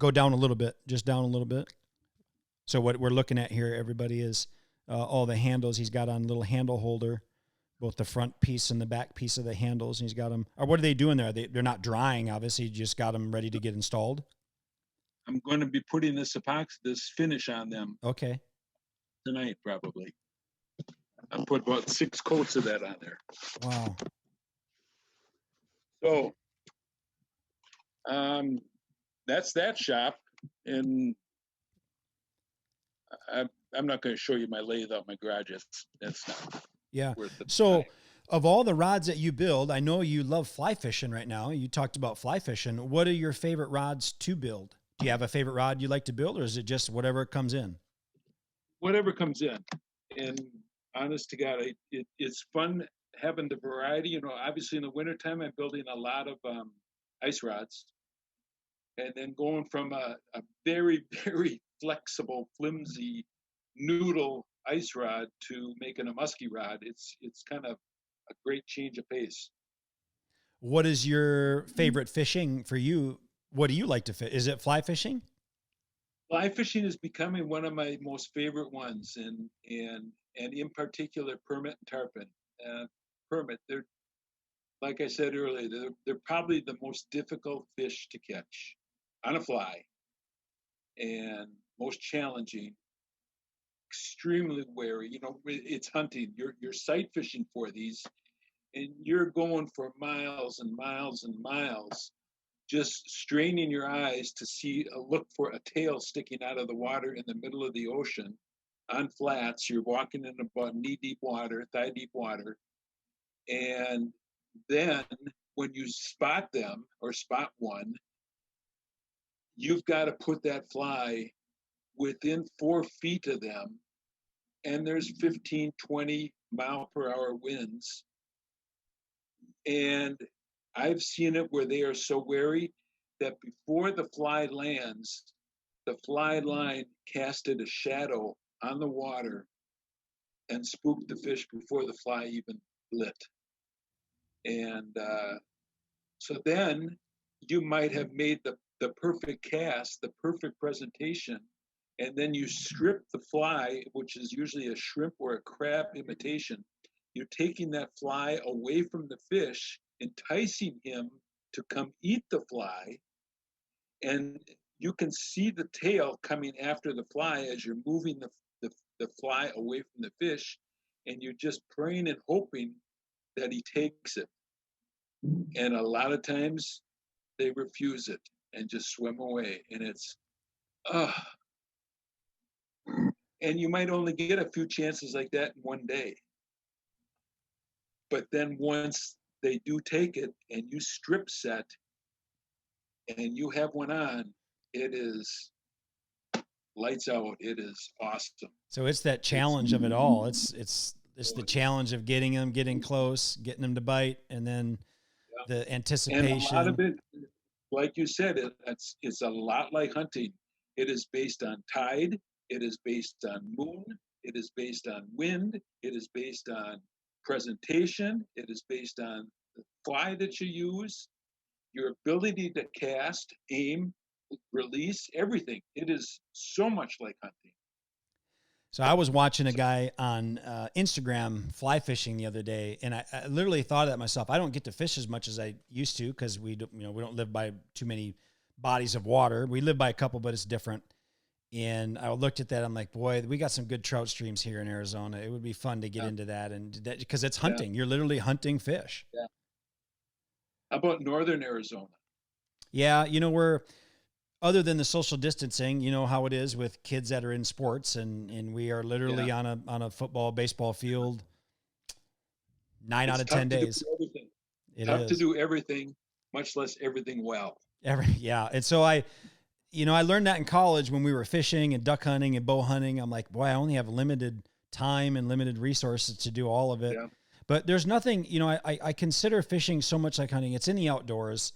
Go down a little bit, just down a little bit. So what we're looking at here, everybody, is all the handles. He's got on a little handle holder, both the front piece and the back piece of the handles. And he's got them. Or what are they doing there? They're not drying, obviously. You just got them ready to get installed. I'm going to be putting this finish on them. Okay. Tonight, probably. I'll put about 6 coats of that on there. Wow. So, that's that shop, and I'm not going to show you my lathe out my garage. That's not. Yeah. Worth the So, time. of all the rods that you build, I know you love fly fishing right now. You talked about fly fishing. What are your favorite rods to build? Do you have a favorite rod you like to build, or is it just whatever comes in? Whatever comes in. And honest to God, it's fun having the variety. Obviously in the wintertime, I'm building a lot of ice rods. And then going from a very, very flexible, flimsy noodle ice rod to making a musky rod, it's kind of a great change of pace. What is your favorite fishing for you? What do you like to fish? Is it fly fishing? Fly fishing is becoming one of my most favorite ones, and in particular, permit and tarpon. Permit, they're like I said earlier, they're probably the most difficult fish to catch on a fly, and most challenging, extremely wary. You know, it's hunting. You're sight fishing for these, and you're going for miles and miles and miles, just straining your eyes to see look for a tail sticking out of the water in the middle of the ocean on flats. You're walking in about knee deep water, thigh deep water, and then when you spot them or spot one, you've got to put that fly within 4 feet of them, and there's 15, 20 mile per hour winds. And I've seen it where they are so wary that before the fly lands, the fly line casted a shadow on the water and spooked the fish before the fly even lit. And so then you might have made the perfect cast, the perfect presentation, and then you strip the fly, which is usually a shrimp or a crab imitation. You're taking that fly away from the fish, enticing him to come eat the fly, and you can see the tail coming after the fly as you're moving the fly away from the fish, and you're just praying and hoping that he takes it. And a lot of times they refuse it and just swim away. And it's, uh, and you might only get a few chances like that in one day. But then once they do take it and you strip set and you have one on, it is lights out. It is awesome. So it's that challenge of it all. It's the challenge of getting them, getting close, getting them to bite, and then the anticipation. And a lot of it, like you said, it's a lot like hunting. It is based on tide. It is based on moon. It is based on wind. It is based on presentation. It is based on the fly that you use, your ability to cast, aim, release, everything. It is so much like hunting. So I was watching a guy on Instagram fly fishing the other day, and I literally thought of that myself. I don't get to fish as much as I used to because we don't live by too many bodies of water. We live by a couple, but it's different. And I looked at that. I'm like, boy, we got some good trout streams here in Arizona. It would be fun to get into that, and that because it's hunting. You're literally hunting fish. Yeah. How about northern Arizona? Yeah, we're other than the social distancing, you know how it is with kids that are in sports, and we are literally on a football, baseball field 9 out of 10 days. It's tough to do everything, much less everything well. And so I learned that in college when we were fishing and duck hunting and bow hunting. I'm like, boy, I only have limited time and limited resources to do all of it. Yeah. But there's nothing, I consider fishing so much like hunting. It's in the outdoors.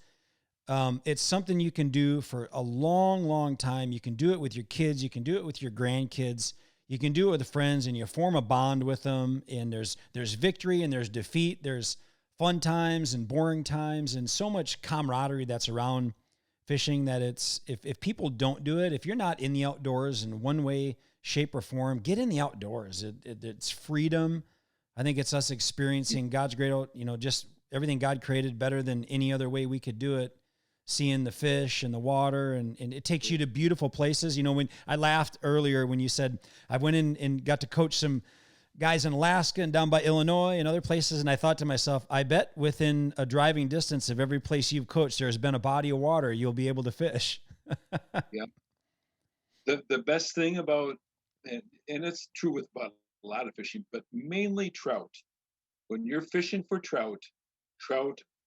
It's something you can do for a long, long time. You can do it with your kids. You can do it with your grandkids. You can do it with friends, and you form a bond with them. And there's victory and there's defeat. There's fun times and boring times, and so much camaraderie that's around fishing that it's, if people don't do it, if you're not in the outdoors in one way, shape, or form, get in the outdoors. It's freedom. I think it's us experiencing God's great, just everything God created better than any other way we could do it. Seeing the fish and the water, and it takes you to beautiful places. When I laughed earlier when you said I went in and got to coach some guys in Alaska and down by Illinois and other places, and I thought to myself, I bet within a driving distance of every place you've coached, there's been a body of water you'll be able to fish. Yeah. The best thing about, and it's true with about a lot of fishing, but mainly trout. When you're fishing for trout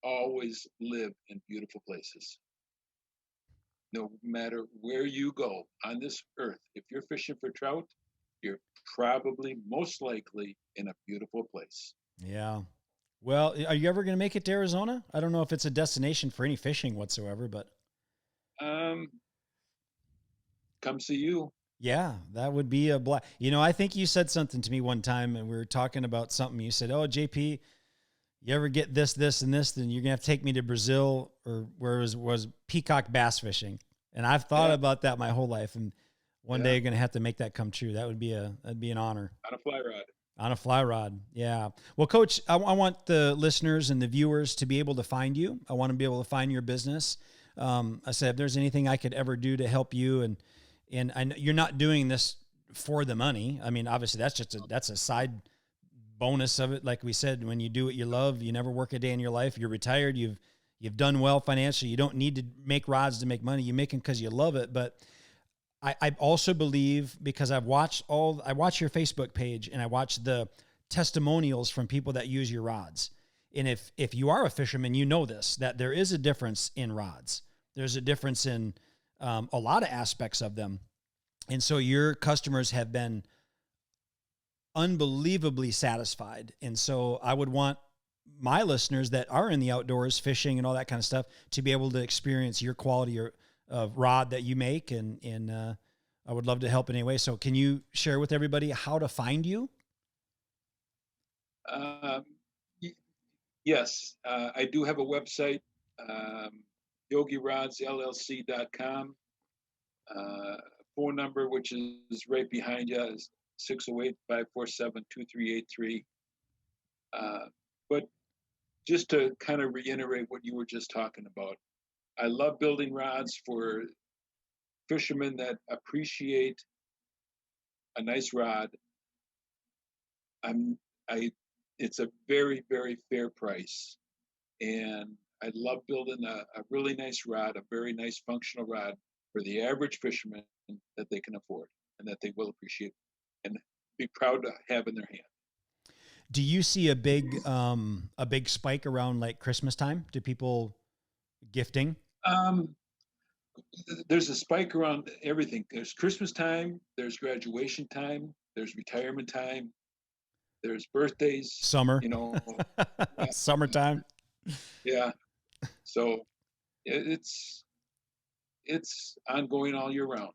always live in beautiful places. No matter where you go on this earth, if you're fishing for trout, you're probably most likely in a beautiful place. Yeah. Well, are you ever going to make it to Arizona? I don't know if it's a destination for any fishing whatsoever, but come see you. Yeah, that would be a blast. I think you said something to me one time, and we were talking about something. You said, "Oh, JP, you ever get this, and this, then you're gonna have to take me to Brazil or where it was peacock bass fishing." And I've thought about that my whole life. And One day you're going to have to make that come true. That'd be an honor. On a fly rod. On a fly rod. Yeah. Well, Coach, I want the listeners and the viewers to be able to find you. I want to be able to find your business. I said, if there's anything I could ever do to help you, and I know you're not doing this for the money. I mean, obviously that's a side bonus of it. Like we said, when you do what you love, you never work a day in your life. You're retired. You've done well financially. You don't need to make rods to make money. You make them because you love it. But I also believe, because I watch your Facebook page and I watch the testimonials from people that use your rods. And if you are a fisherman, you know this, that there is a difference in rods. There's a difference in a lot of aspects of them. And so your customers have been unbelievably satisfied. And so I would want my listeners that are in the outdoors, fishing and all that kind of stuff, to be able to experience your quality of rod that you make. And I would love to help in any way. So can you share with everybody how to find you? Yes, I do have a website, YogiRodsLLC.com. Phone number, which is right behind you, is 608-547-2383. But just to kind of reiterate what you were just talking about, I love building rods for fishermen that appreciate a nice rod. It's a very, very fair price. And I love building a really nice rod, a very nice functional rod for the average fisherman that they can afford and that they will appreciate and be proud to have in their hand. Do you see a big spike around like Christmas time? Do people gifting? There's a spike around everything. There's Christmas time, there's graduation time, there's retirement time, there's birthdays, summer, yeah. Summertime. Yeah. So it's ongoing all year round.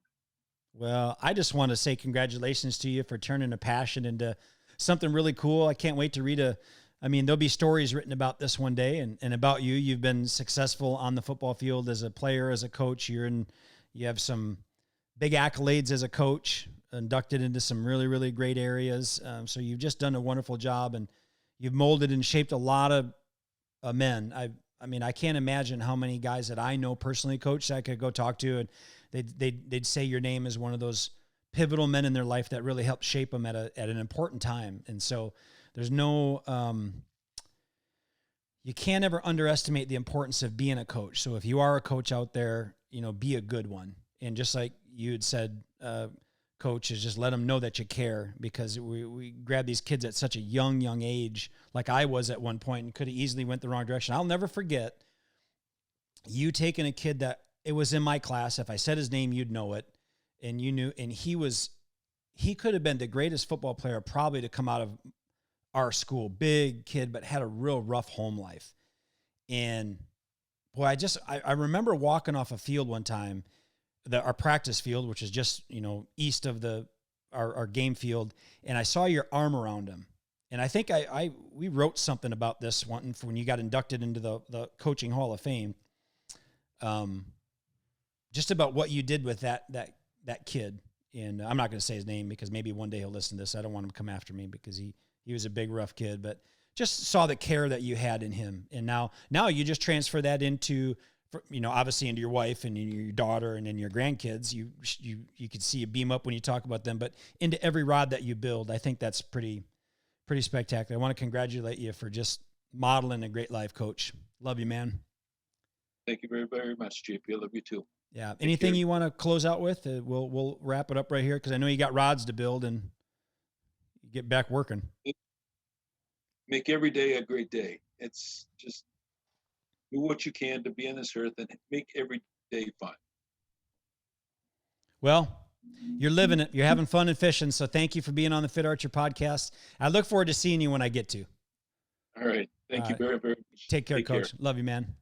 Well, I just want to say congratulations to you for turning a passion into something really cool. I can't wait to read there'll be stories written about this one day and about you. You've been successful on the football field as a player, as a coach. You have some big accolades as a coach, inducted into some really, really great areas. So you've just done a wonderful job, and you've molded and shaped a lot of men. I can't imagine how many guys that I know personally, Coach, that I could go talk to, and they'd say your name is one of those pivotal men in their life that really helped shape them at an important time. And so there's no, you can't ever underestimate the importance of being a coach. So if you are a coach out there, be a good one. And just like you had said, Coach, is just let them know that you care, because we grab these kids at such a young age, like I was at one point, and could have easily went the wrong direction. I'll never forget you taking a kid that it was in my class. If I said his name, you'd know it. And you knew, and he could have been the greatest football player probably to come out of our school. Big kid, but had a real rough home life. And boy, I remember walking off a field one time, our practice field, which is just, east of our game field. And I saw your arm around him. And I think we wrote something about this one when you got inducted into the Coaching Hall of Fame. Just about what you did with that kid. And I'm not going to say his name because maybe one day he'll listen to this. I don't want him to come after me because he was a big, rough kid, but just saw the care that you had in him. And now you just transfer that into, obviously into your wife and your daughter and then your grandkids. You could see a beam up when you talk about them, but into every rod that you build. I think that's pretty spectacular. I want to congratulate you for just modeling a great life, Coach. Love you, man. Thank you very, very much, JP. I love you too. Yeah. Anything you want to close out with? We'll wrap it up right here, because I know you got rods to build and get back working. Make every day a great day. It's just do what you can to be on this earth and make every day fun. Well, you're living it. You're having fun and fishing. So thank you for being on the Fit Archer podcast. I look forward to seeing you when I get to. All right. Thank you very, very much. Take care, Coach. Love you, man.